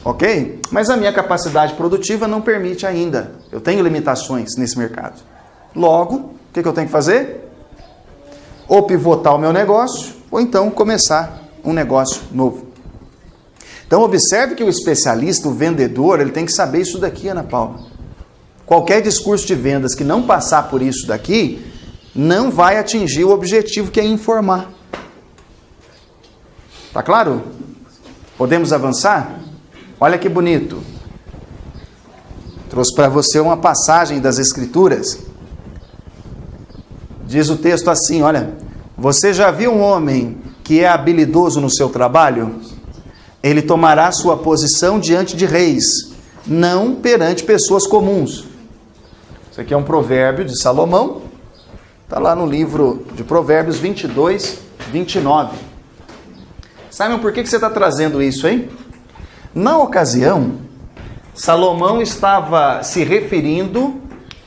Ok? Mas a minha capacidade produtiva não permite ainda. Eu tenho limitações nesse mercado. Logo, o que eu tenho que fazer? Ou pivotar o meu negócio, ou então começar um negócio novo. Então observe que o especialista, o vendedor, ele tem que saber isso daqui, Ana Paula. Qualquer discurso de vendas que não passar por isso daqui, não vai atingir o objetivo que é informar. Tá claro? Podemos avançar? Olha que bonito. Trouxe para você uma passagem das Escrituras. Diz o texto assim, olha. Você já viu um homem que é habilidoso no seu trabalho? Ele tomará sua posição diante de reis, não perante pessoas comuns. Isso aqui é um provérbio de Salomão. Está lá no livro de Provérbios 22, 29. Simon, por que você está trazendo isso, hein? Na ocasião, Salomão estava se referindo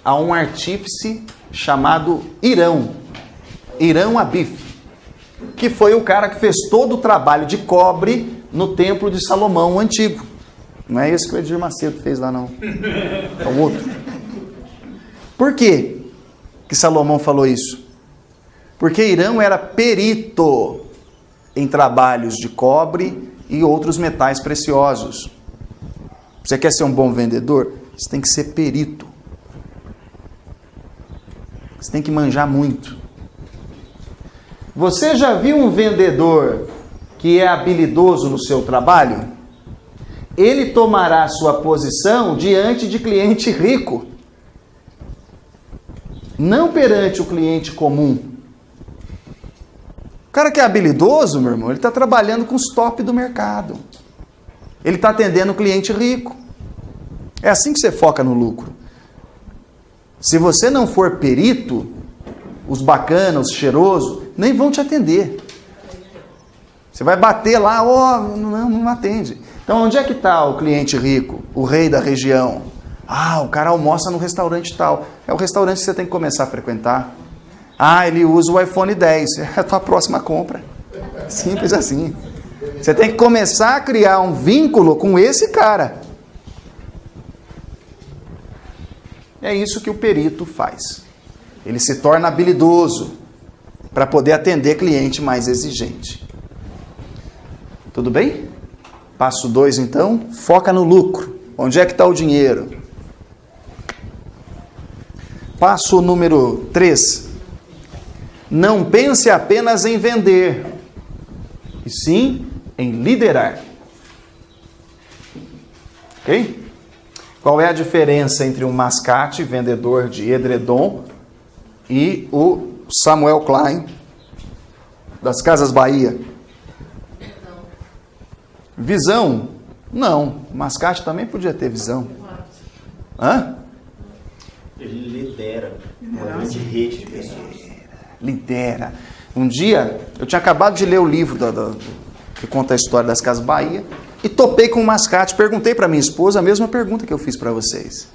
a um artífice chamado Hirão Abif, que foi o cara que fez todo o trabalho de cobre no templo de Salomão, o antigo. Não é esse que o Edir Macedo fez lá, não. É o outro. Por quê que Salomão falou isso? Porque Hirão era perito em trabalhos de cobre e outros metais preciosos. Você quer ser um bom vendedor? Você tem que ser perito. Você tem que manjar muito. Você já viu um vendedor que é habilidoso no seu trabalho? Ele tomará sua posição diante de cliente rico, não perante o cliente comum. O cara que é habilidoso, meu irmão, ele está trabalhando com os top do mercado. Ele está atendendo o cliente rico. É assim que você foca no lucro. Se você não for perito, os bacanas, os cheirosos, nem vão te atender. Você vai bater lá, não atende. Então, onde é que está o cliente rico, o rei da região? O cara almoça no restaurante tal. É o restaurante que você tem que começar a frequentar. Ele usa o iPhone 10. É a tua próxima compra. Simples assim. Você tem que começar a criar um vínculo com esse cara. É isso que o perito faz. Ele se torna habilidoso para poder atender cliente mais exigente. Tudo bem? Passo 2, então, foca no lucro. Onde é que está o dinheiro? Passo número 3. Não pense apenas em vender, e sim em liderar. Ok? Qual é a diferença entre um mascate, vendedor de edredom, e o Samuel Klein, das Casas Bahia? Visão? Não. Mascate também podia ter visão. Hã? Ele lidera uma grande rede de pessoas. Lidera. Um dia, eu tinha acabado de ler o livro que conta a história das Casas Bahia e topei com um mascate. Perguntei para minha esposa a mesma pergunta que eu fiz para vocês.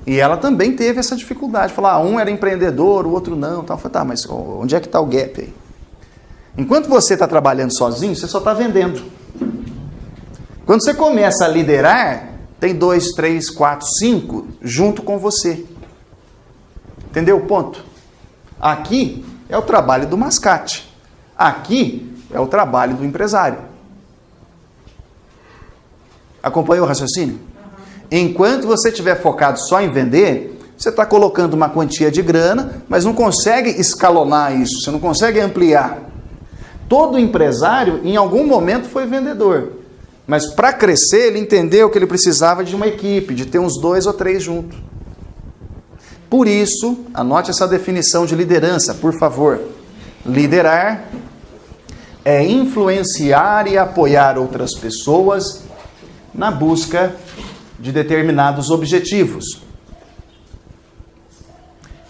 E ela também teve essa dificuldade. Falou, um era empreendedor, o outro não. Tal. Eu falei, tá, mas onde é que está o gap aí? Enquanto você está trabalhando sozinho, você só está vendendo. Quando você começa a liderar, tem 2, 3, 4, 5 junto com você. Entendeu o ponto? Aqui é o trabalho do mascate. Aqui é o trabalho do empresário. Acompanhou o raciocínio? Enquanto você estiver focado só em vender, você está colocando uma quantia de grana, mas não consegue escalonar isso, você não consegue ampliar. Todo empresário, em algum momento, foi vendedor. Mas para crescer, ele entendeu que ele precisava de uma equipe, de ter uns 2 ou 3 juntos. Por isso, anote essa definição de liderança, por favor. Liderar é influenciar e apoiar outras pessoas na busca de determinados objetivos.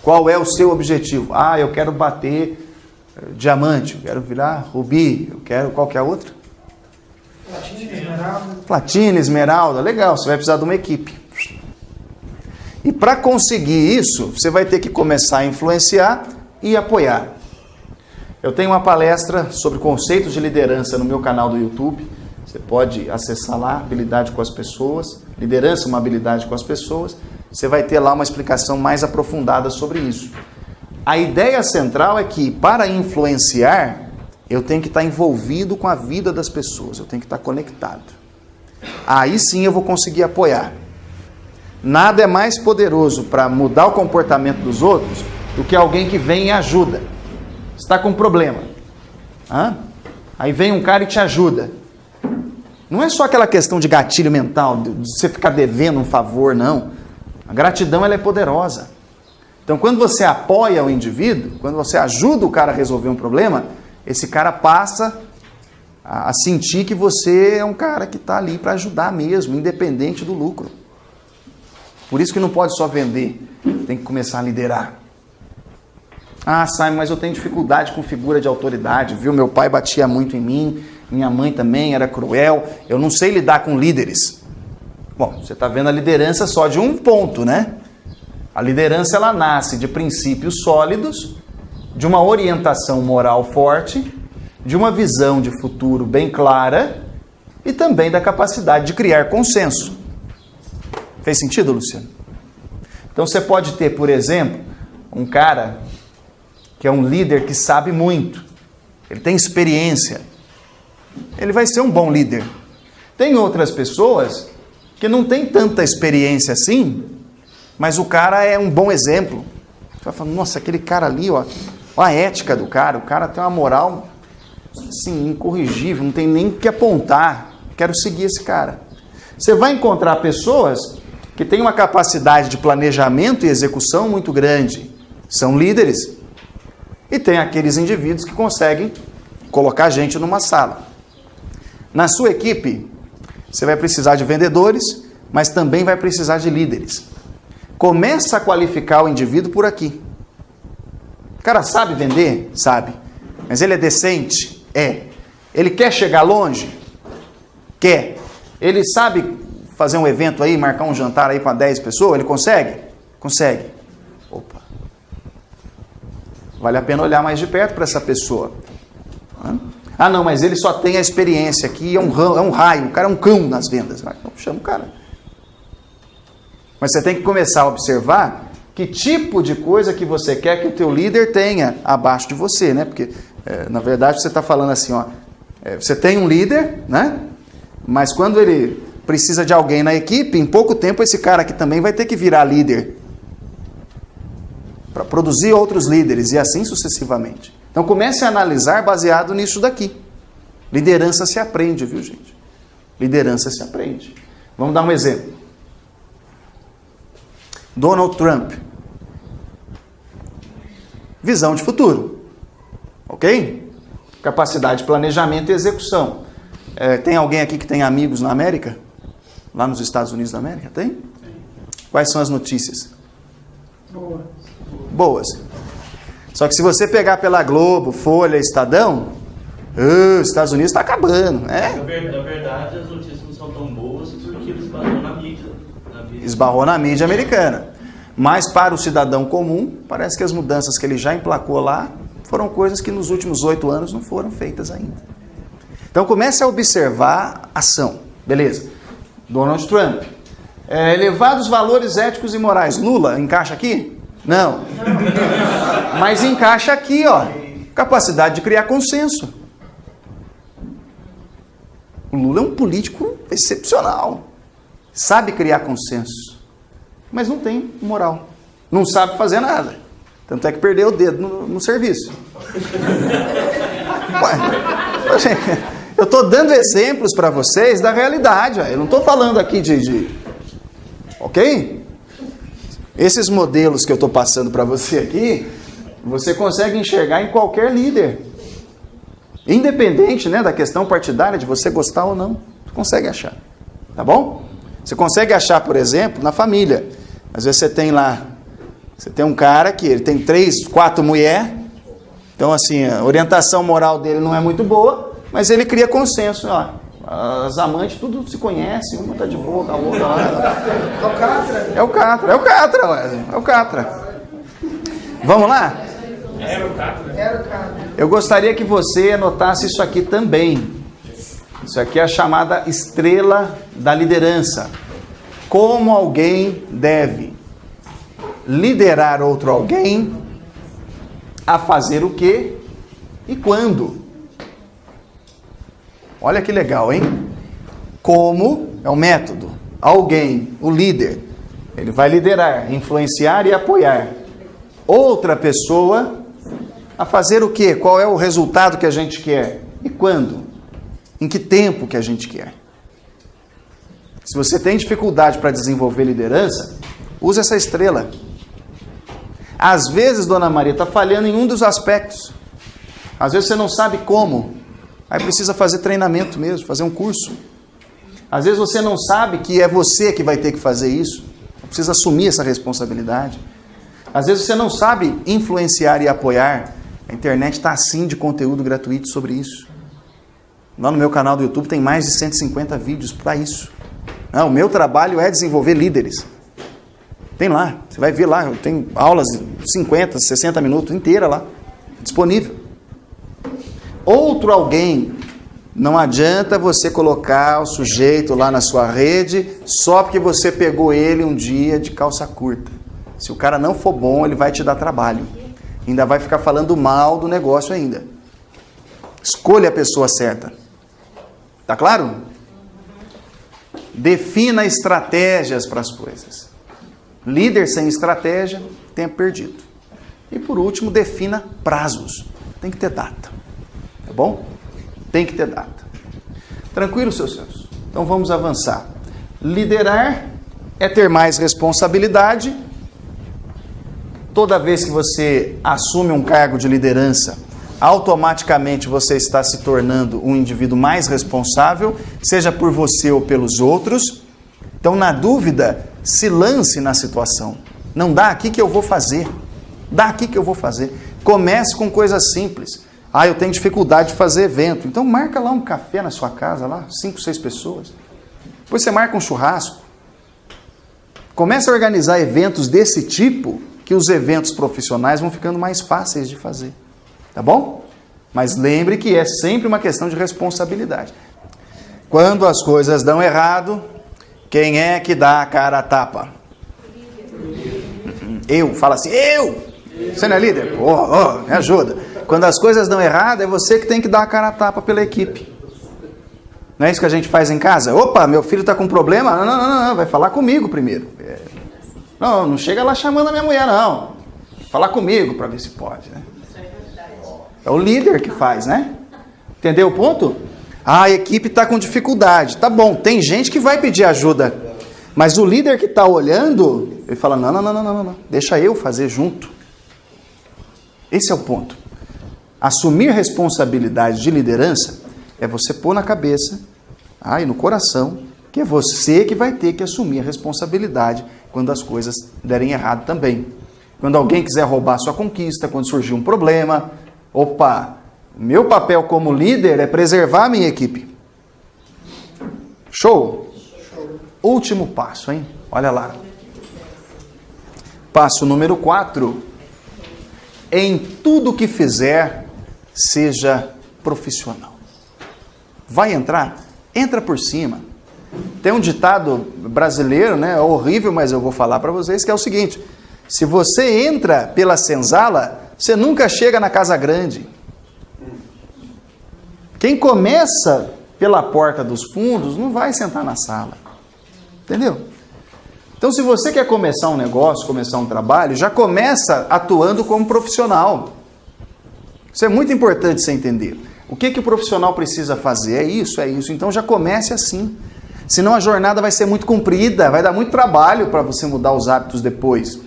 Qual é o seu objetivo? Eu quero bater diamante, eu quero virar rubi, eu quero qualquer outra? Platina, esmeralda, legal, você vai precisar de uma equipe. E para conseguir isso, você vai ter que começar a influenciar e apoiar. Eu tenho uma palestra sobre conceitos de liderança no meu canal do YouTube. Você pode acessar lá, habilidade com as pessoas, liderança, uma habilidade com as pessoas. Você vai ter lá uma explicação mais aprofundada sobre isso. A ideia central é que, para influenciar, eu tenho que estar envolvido com a vida das pessoas, eu tenho que estar conectado. Aí sim eu vou conseguir apoiar. Nada é mais poderoso para mudar o comportamento dos outros do que alguém que vem e ajuda. Você está com um problema. Aí vem um cara e te ajuda. Não é só aquela questão de gatilho mental, de você ficar devendo um favor, não. A gratidão ela é poderosa. Então, quando você apoia o indivíduo, quando você ajuda o cara a resolver um problema, esse cara passa a sentir que você é um cara que está ali para ajudar mesmo, independente do lucro. Por isso que não pode só vender, tem que começar a liderar. Simon, mas eu tenho dificuldade com figura de autoridade, viu? Meu pai batia muito em mim, minha mãe também era cruel, eu não sei lidar com líderes. Bom, você está vendo a liderança só de um ponto, né? A liderança ela nasce de princípios sólidos, de uma orientação moral forte, de uma visão de futuro bem clara e também da capacidade de criar consenso. Fez sentido, Luciano? Então você pode ter, por exemplo, um cara que é um líder que sabe muito, ele tem experiência, ele vai ser um bom líder. Tem outras pessoas que não têm tanta experiência assim, mas o cara é um bom exemplo. Você vai falar, nossa, aquele cara ali, ó a ética do cara, o cara tem uma moral assim, incorrigível, não tem nem o que apontar, quero seguir esse cara. Você vai encontrar pessoas que têm uma capacidade de planejamento e execução muito grande, são líderes, e tem aqueles indivíduos que conseguem colocar gente numa sala. Na sua equipe, você vai precisar de vendedores, mas também vai precisar de líderes. Começa a qualificar o indivíduo por aqui. O cara sabe vender? Sabe. Mas ele é decente? É. Ele quer chegar longe? Quer. Ele sabe fazer um evento aí, marcar um jantar aí para 10 pessoas? Ele consegue? Consegue. Opa. Vale a pena olhar mais de perto para essa pessoa. Não, mas ele só tem a experiência aqui, é um raio, o cara é um cão nas vendas. Então chama o cara. Mas você tem que começar a observar que tipo de coisa que você quer que o teu líder tenha abaixo de você, né? Porque, na verdade, você está falando assim, você tem um líder, né? Mas quando ele precisa de alguém na equipe, em pouco tempo esse cara aqui também vai ter que virar líder. para produzir outros líderes e assim sucessivamente. Então comece a analisar baseado nisso daqui. Liderança se aprende, viu, gente? Liderança se aprende. Vamos dar um exemplo. Donald Trump. Visão de futuro. Ok? Capacidade de planejamento e execução. Tem alguém aqui que tem amigos na América? Lá nos Estados Unidos da América? Tem? Quais são as notícias? Boas. Só que se você pegar pela Globo, Folha, Estadão, os Estados Unidos está acabando. Né? Na verdade, as notícias não são tão boas porque eles esbarrou na mídia. Esbarrou na mídia americana. Mas para o cidadão comum, parece que as mudanças que ele já emplacou lá foram coisas que nos últimos 8 anos não foram feitas ainda. Então comece a observar a ação. Beleza. Donald Trump. Elevados valores éticos e morais. Lula, encaixa aqui? Não. Mas encaixa aqui, ó. Capacidade de criar consenso. O Lula é um político excepcional. Sabe criar consenso. Mas não tem moral. Não sabe fazer nada. Tanto é que perdeu o dedo no serviço. Ué, eu estou dando exemplos para vocês da realidade. Eu não estou falando aqui de... Ok? Esses modelos que eu estou passando para você aqui, você consegue enxergar em qualquer líder. Independente, né, da questão partidária, de você gostar ou não. Você consegue achar. Tá bom? Você consegue achar, por exemplo, na família. Às vezes você tem um cara que ele tem 3, 4 mulheres. Então, assim, a orientação moral dele não é muito boa, mas ele cria consenso. Ó, as amantes, tudo se conhece, uma tá de boa, a outra lá. É o Catra. Vamos lá? Era o Catra. Eu gostaria que você anotasse isso aqui também. Isso aqui é a chamada estrela da liderança. Como alguém deve liderar outro alguém a fazer o quê e quando. Olha que legal, hein? Como é o método. Alguém, o líder, ele vai liderar, influenciar e apoiar outra pessoa a fazer o quê? Qual é o resultado que a gente quer? E quando? Em que tempo que a gente quer? Se você tem dificuldade para desenvolver liderança, use essa estrela. Às vezes, Dona Maria, está falhando em um dos aspectos. Às vezes você não sabe como. Aí precisa fazer treinamento mesmo, fazer um curso. Às vezes você não sabe que é você que vai ter que fazer isso. Precisa assumir essa responsabilidade. Às vezes você não sabe influenciar e apoiar. A internet está assim de conteúdo gratuito sobre isso. Lá no meu canal do YouTube tem mais de 150 vídeos para isso. O meu trabalho é desenvolver líderes. Tem lá, você vai ver lá, tem aulas de 50, 60 minutos inteira lá, disponível. Outro alguém, não adianta você colocar o sujeito lá na sua rede só porque você pegou ele um dia de calça curta. Se o cara não for bom, ele vai te dar trabalho. Ainda vai ficar falando mal do negócio ainda. Escolha a pessoa certa. Tá claro? Defina estratégias para as coisas. Líder sem estratégia, tempo perdido. E por último, defina prazos. Tem que ter data. Tá bom? Tem que ter data. Tranquilo, seus senhores? Então vamos avançar. Liderar é ter mais responsabilidade. Toda vez que você assume um cargo de liderança, automaticamente você está se tornando um indivíduo mais responsável, seja por você ou pelos outros. Então, na dúvida, se lance na situação. Não dá aqui que eu vou fazer. Dá aqui que eu vou fazer. Comece com coisas simples. Eu tenho dificuldade de fazer evento. Então, marca lá um café na sua casa, lá, 5, 6 pessoas. Depois você marca um churrasco. Comece a organizar eventos desse tipo, que os eventos profissionais vão ficando mais fáceis de fazer. Tá bom? Mas lembre que é sempre uma questão de responsabilidade. Quando as coisas dão errado, quem é que dá a cara a tapa? Eu. Fala assim, eu! Você não é líder? Me ajuda. Quando as coisas dão errado, é você que tem que dar a cara a tapa pela equipe. Não é isso que a gente faz em casa? Opa, meu filho está com problema? Não, vai falar comigo primeiro. Não chega lá chamando a minha mulher, não. Falar comigo para ver se pode, né? É o líder que faz, né? Entendeu o ponto? Ah, a equipe está com dificuldade. Tá bom, tem gente que vai pedir ajuda. Mas o líder que está olhando, ele fala, não. Deixa eu fazer junto. Esse é o ponto. Assumir responsabilidade de liderança é você pôr na cabeça e no coração que é você que vai ter que assumir a responsabilidade quando as coisas derem errado também. Quando alguém quiser roubar sua conquista, quando surgir um problema, meu papel como líder é preservar a minha equipe. Show? Último passo, hein? Olha lá. Passo número 4. Em tudo que fizer, seja profissional. Vai entrar? Entra por cima. Tem um ditado brasileiro, né? É horrível, mas eu vou falar para vocês, que é o seguinte: se você entra pela senzala, você nunca chega na casa grande. Quem começa pela porta dos fundos não vai sentar na sala. Entendeu? Então, se você quer começar um negócio, começar um trabalho, já começa atuando como profissional. Isso é muito importante você entender. O que o profissional precisa fazer? É isso. Então, já comece assim. Senão a jornada vai ser muito comprida, vai dar muito trabalho para você mudar os hábitos depois.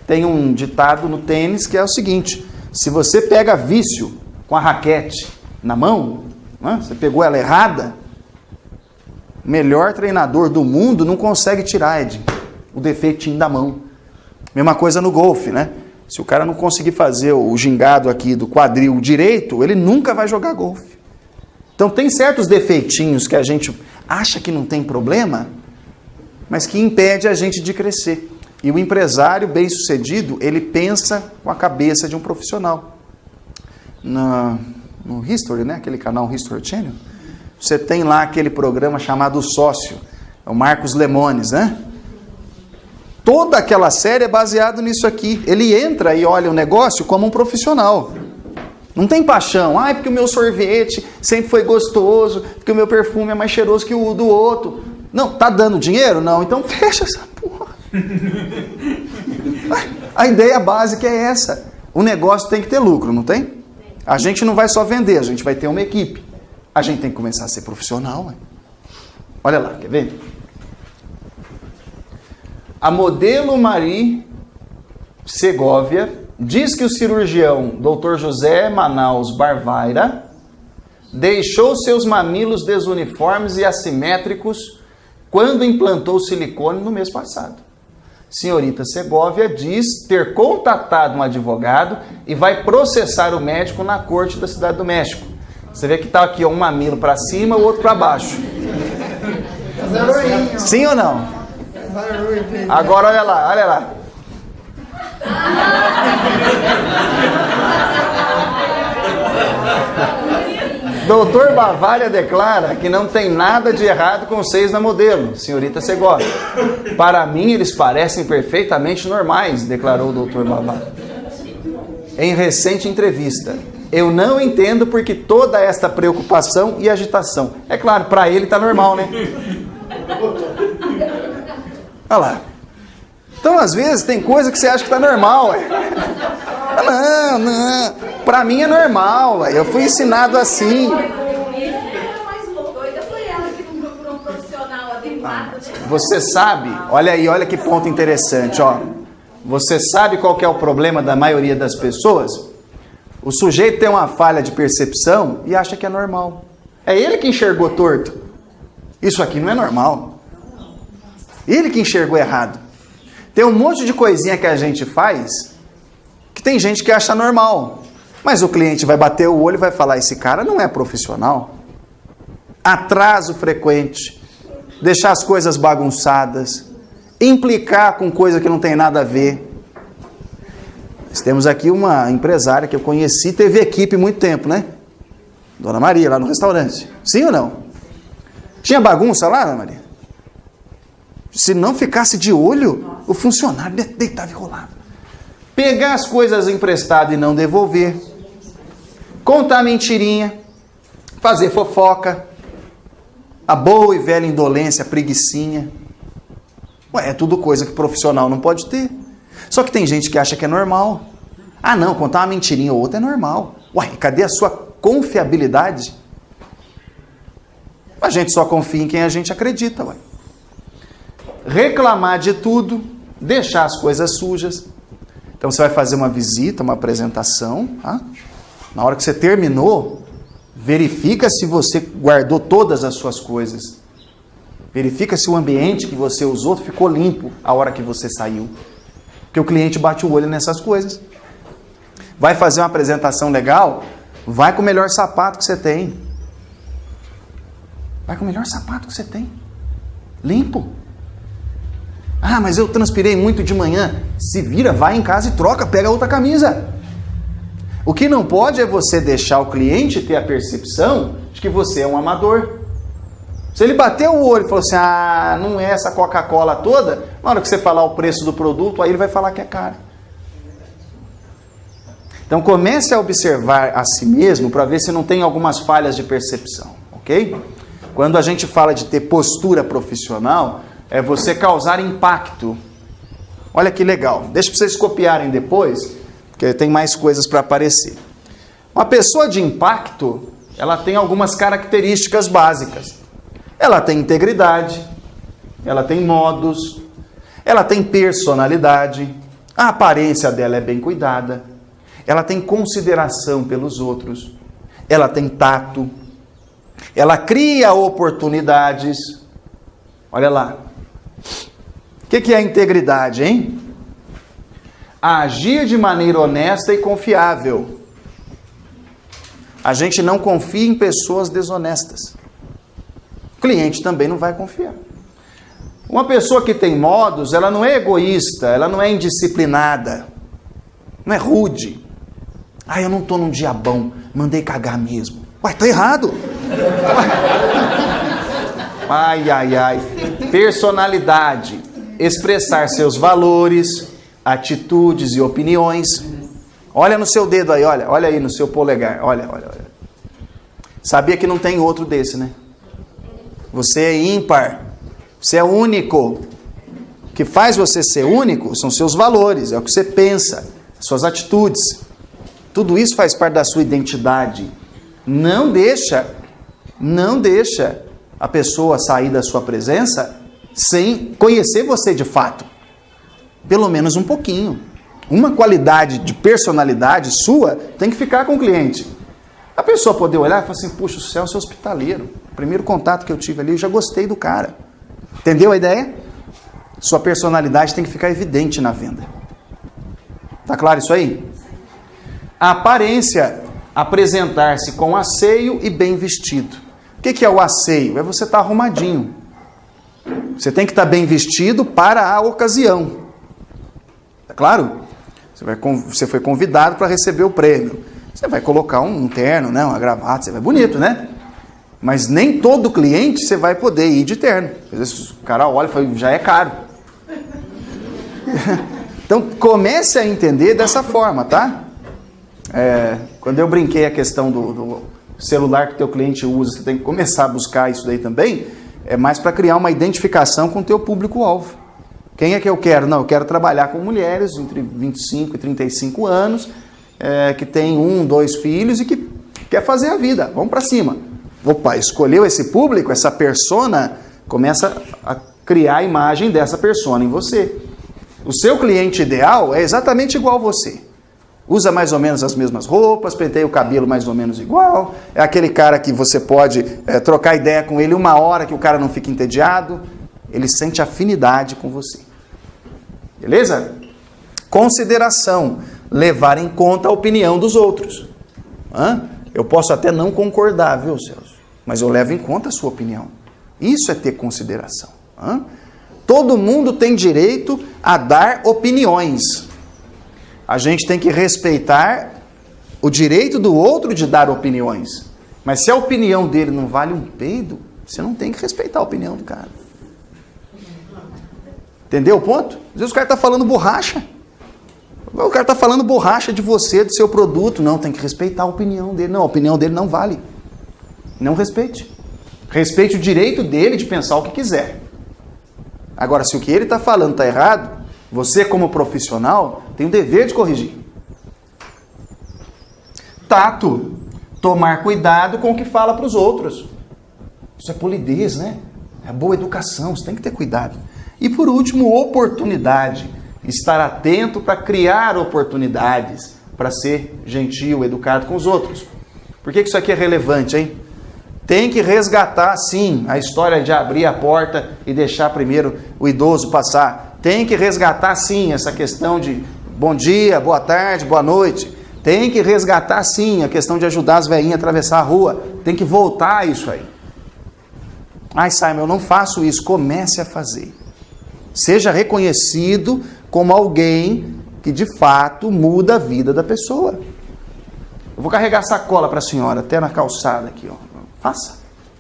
Tem um ditado no tênis que é o seguinte: se você pega vício com a raquete na mão, você pegou ela errada, o melhor treinador do mundo não consegue tirar, o defeitinho da mão. Mesma coisa no golfe, né? Se o cara não conseguir fazer o gingado aqui do quadril direito, ele nunca vai jogar golfe. Então tem certos defeitinhos que a gente acha que não tem problema, mas que impede a gente de crescer. E o empresário bem-sucedido, ele pensa com a cabeça de um profissional. No History, né? Aquele canal History Channel, você tem lá aquele programa chamado Sócio, é o Marcos Lemones, né? Toda aquela série é baseada nisso aqui. Ele entra e olha o negócio como um profissional. Não tem paixão. Porque o meu sorvete sempre foi gostoso, porque o meu perfume é mais cheiroso que o do outro. Não, tá dando dinheiro? Não, então fecha essa porra. A ideia básica é essa. O negócio tem que ter lucro, não tem? A gente não vai só vender, a gente vai ter uma equipe. A gente tem que começar a ser profissional. Né? Olha lá, quer ver? A modelo Marie Segovia diz que o cirurgião Dr. José Manaus Barvaira deixou seus mamilos desuniformes e assimétricos quando implantou silicone no mês passado. Senhorita Segovia diz ter contatado um advogado e vai processar o médico na corte da Cidade do México. Você vê que está aqui um mamilo para cima, o outro para baixo. Sim ou não? Agora olha lá. Doutor Bavária declara que não tem nada de errado com os seios da modelo, senhorita Segovia. Para mim, eles parecem perfeitamente normais, declarou o doutor Bavária. Em recente entrevista, eu não entendo porque toda esta preocupação e agitação. É claro, para ele está normal, né? Olha lá. Então, às vezes, tem coisa que você acha que está normal. Não. Para mim é normal. Eu fui ensinado assim. Você sabe, olha aí, olha que ponto interessante. Ó. Você sabe qual que é o problema da maioria das pessoas? O sujeito tem uma falha de percepção e acha que é normal. É ele que enxergou torto. Isso aqui não é normal. Ele que enxergou errado. Tem um monte de coisinha que a gente faz que tem gente que acha normal. Mas o cliente vai bater o olho e vai falar: esse cara não é profissional. Atraso frequente, deixar as coisas bagunçadas, implicar com coisa que não tem nada a ver. Nós temos aqui uma empresária que eu conheci, teve equipe muito tempo, né? Dona Maria, lá no restaurante. Sim ou não? Tinha bagunça lá, Dona Maria? Se não ficasse de olho, o funcionário deitava e rolava. Pegar as coisas emprestadas e não devolver. Contar mentirinha. Fazer fofoca. A boa e velha indolência, a preguicinha. É tudo coisa que profissional não pode ter. Só que tem gente que acha que é normal. Ah, não, contar uma mentirinha ou outra é normal. Uai, cadê a sua confiabilidade? A gente só confia em quem a gente acredita, uai. Reclamar de tudo, deixar as coisas sujas. Então você vai fazer uma visita, uma apresentação, tá? Na hora que você terminou, verifica se você guardou todas as suas coisas. Verifica se o ambiente que você usou ficou limpo a hora que você saiu. Porque o cliente bate o olho nessas coisas. Vai fazer uma apresentação legal? Vai com o melhor sapato que você tem. Vai com o melhor sapato que você tem. Limpo. Ah, mas eu transpirei muito de manhã. Se vira, vai em casa e troca, pega outra camisa. O que não pode é você deixar o cliente ter a percepção de que você é um amador. Se ele bater o olho e falou assim, ah, não é essa Coca-Cola toda, na hora que você falar o preço do produto, aí ele vai falar que é caro. Então comece a observar a si mesmo para ver se não tem algumas falhas de percepção, ok? Quando a gente fala de ter postura profissional, é você causar impacto. Olha que legal, deixa para vocês copiarem depois, porque tem mais coisas para aparecer. Uma pessoa de impacto, ela tem algumas características básicas. Ela tem integridade, ela tem modos, ela tem personalidade, a aparência dela é bem cuidada, ela tem consideração pelos outros, ela tem tato, ela cria oportunidades. Olha lá. O que é a integridade, hein? Agir de maneira honesta e confiável. A gente não confia em pessoas desonestas. O cliente também não vai confiar. Uma pessoa que tem modos, ela não é egoísta, ela não é indisciplinada, não é rude. Ah, eu não estou num dia bom, mandei cagar mesmo. Uai, tá errado. Ai, ai, ai. Personalidade, expressar seus valores, atitudes e opiniões. Olha no seu dedo aí, olha aí no seu polegar, olha. Sabia que não tem outro desse, né? Você é ímpar, você é único. O que faz você ser único são seus valores, é o que você pensa, suas atitudes. Tudo isso faz parte da sua identidade. Não deixa a pessoa sair da sua presença sem conhecer você de fato. Pelo menos um pouquinho. Uma qualidade de personalidade sua tem que ficar com o cliente. A pessoa poder olhar e falar assim, puxa, o Celso é hospitaleiro. O primeiro contato que eu tive ali, eu já gostei do cara. Entendeu a ideia? Sua personalidade tem que ficar evidente na venda. Tá claro isso aí? A aparência, apresentar-se com asseio e bem vestido. O que é o asseio? É você estar arrumadinho. Você tem que estar bem vestido para a ocasião. Tá claro? Você foi convidado para receber o prêmio. Você vai colocar um terno, né? Uma gravata, você vai bonito, né? Mas nem todo cliente você vai poder ir de terno. Às vezes o cara olha e fala, já é caro. Então comece a entender dessa forma, tá? Quando eu brinquei a questão do celular que o teu cliente usa, você tem que começar a buscar isso daí também, é mais para criar uma identificação com o teu público-alvo. Quem é que eu quero? Não, eu quero trabalhar com mulheres entre 25 e 35 anos, que tem 1, 2 filhos e que quer fazer a vida. Vamos para cima. Opa, escolheu esse público, essa persona, começa a criar a imagem dessa persona em você. O seu cliente ideal é exatamente igual a você. Usa mais ou menos as mesmas roupas, penteia o cabelo mais ou menos igual. É aquele cara que você pode trocar ideia com ele 1 hora que o cara não fica entediado. Ele sente afinidade com você. Beleza? Consideração. Levar em conta a opinião dos outros. Eu posso até não concordar, viu, Celso? Mas eu levo em conta a sua opinião. Isso é ter consideração. Todo mundo tem direito a dar opiniões. A gente tem que respeitar o direito do outro de dar opiniões. Mas se a opinião dele não vale um peido, você não tem que respeitar a opinião do cara. Entendeu o ponto? Às vezes o cara está falando borracha. O cara está falando borracha de você, do seu produto. Não, tem que respeitar a opinião dele. Não, a opinião dele não vale. Não respeite. Respeite o direito dele de pensar o que quiser. Agora, se o que ele está falando está errado, você como profissional tem o dever de corrigir. tato. Tomar cuidado com o que fala para os outros. Isso é polidez, né? É boa educação, você tem que ter cuidado. E por último, oportunidade. Estar atento para criar oportunidades, para ser gentil, educado com os outros. Por que isso aqui é relevante, hein? Tem que resgatar, sim, a história de abrir a porta e deixar primeiro o idoso passar. Tem que resgatar, sim, essa questão de bom dia, boa tarde, boa noite. Tem que resgatar, sim, a questão de ajudar as velhinhas a atravessar a rua. Tem que voltar a isso aí. Ai, Simon, eu não faço isso. Comece a fazer. Seja reconhecido como alguém que, de fato, muda a vida da pessoa. Eu vou carregar sacola para a senhora, até na calçada aqui, ó. Faça.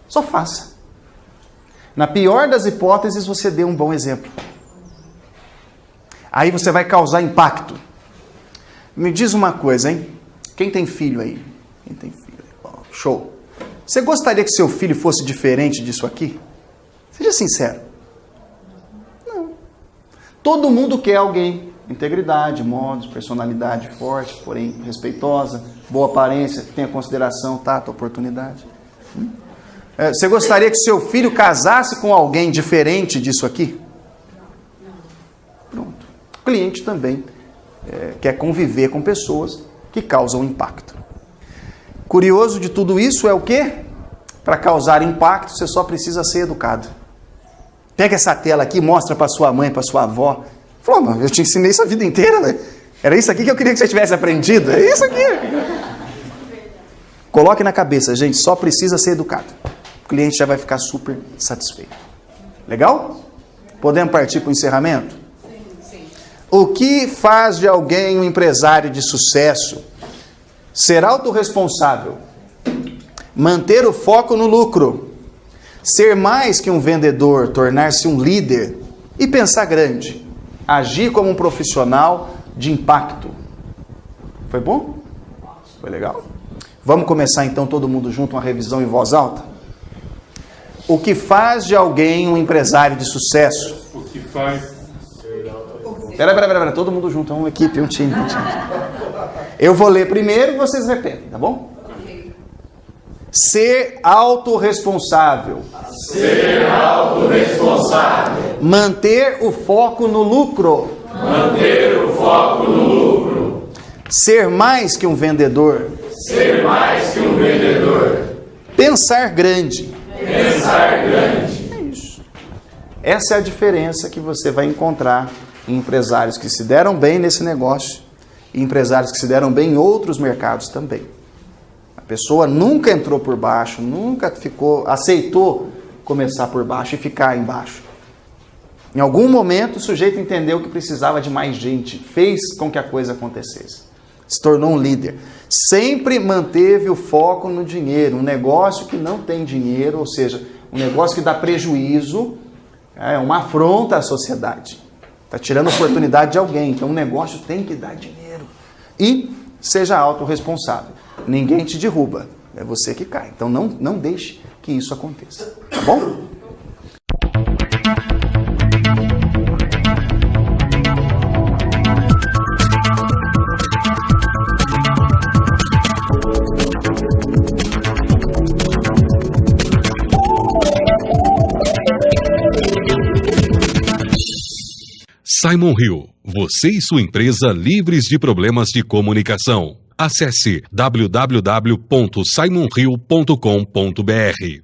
Só faça. Na pior das hipóteses, você dê um bom exemplo. Aí você vai causar impacto. Me diz uma coisa, hein? Quem tem filho aí? Quem tem filho? Show. Você gostaria que seu filho fosse diferente disso aqui? Seja sincero. Não. Todo mundo quer alguém. Integridade, modos, personalidade forte, porém respeitosa, boa aparência, que tenha consideração, tato, oportunidade. Você gostaria que seu filho casasse com alguém diferente disso aqui? Pronto. O cliente também quer conviver com pessoas que causam impacto. Curioso de tudo isso é o quê? Para causar impacto, você só precisa ser educado. Pega essa tela aqui, mostra para sua mãe, para sua avó. Falou, eu te ensinei isso a vida inteira, velho. Era isso aqui que eu queria que você tivesse aprendido. É isso aqui. Coloque na cabeça, gente, só precisa ser educado. O cliente já vai ficar super satisfeito. Legal? Podemos partir para o encerramento? Sim. O que faz de alguém um empresário de sucesso? Ser autorresponsável. Manter o foco no lucro. Ser mais que um vendedor, tornar-se um líder. E pensar grande. Agir como um profissional de impacto. Foi bom? Foi legal? Vamos começar então todo mundo junto uma revisão em voz alta? O que faz de alguém um empresário de sucesso? O que faz... Pera, todo mundo junto, uma equipe, um time. Eu vou ler primeiro e vocês repetem, tá bom? Ser autorresponsável. Ser autorresponsável. Manter o foco no lucro. Manter o foco no lucro. Ser mais que um vendedor. Ser mais que um vendedor. Pensar grande. Pensar grande. É isso. Essa é a diferença que você vai encontrar em empresários que se deram bem nesse negócio e empresários que se deram bem em outros mercados também. A pessoa nunca entrou por baixo, nunca aceitou começar por baixo e ficar embaixo. Em algum momento o sujeito entendeu que precisava de mais gente, fez com que a coisa acontecesse. Se tornou um líder. Sempre manteve o foco no dinheiro. Um negócio que não tem dinheiro, ou seja, um negócio que dá prejuízo, é uma afronta à sociedade. Está tirando a oportunidade de alguém. Então o negócio tem que dar dinheiro. E seja autorresponsável. Ninguém te derruba. É você que cai. Então não deixe que isso aconteça. Tá bom? Simon Hill, você e sua empresa livres de problemas de comunicação. Acesse www.simonhill.com.br.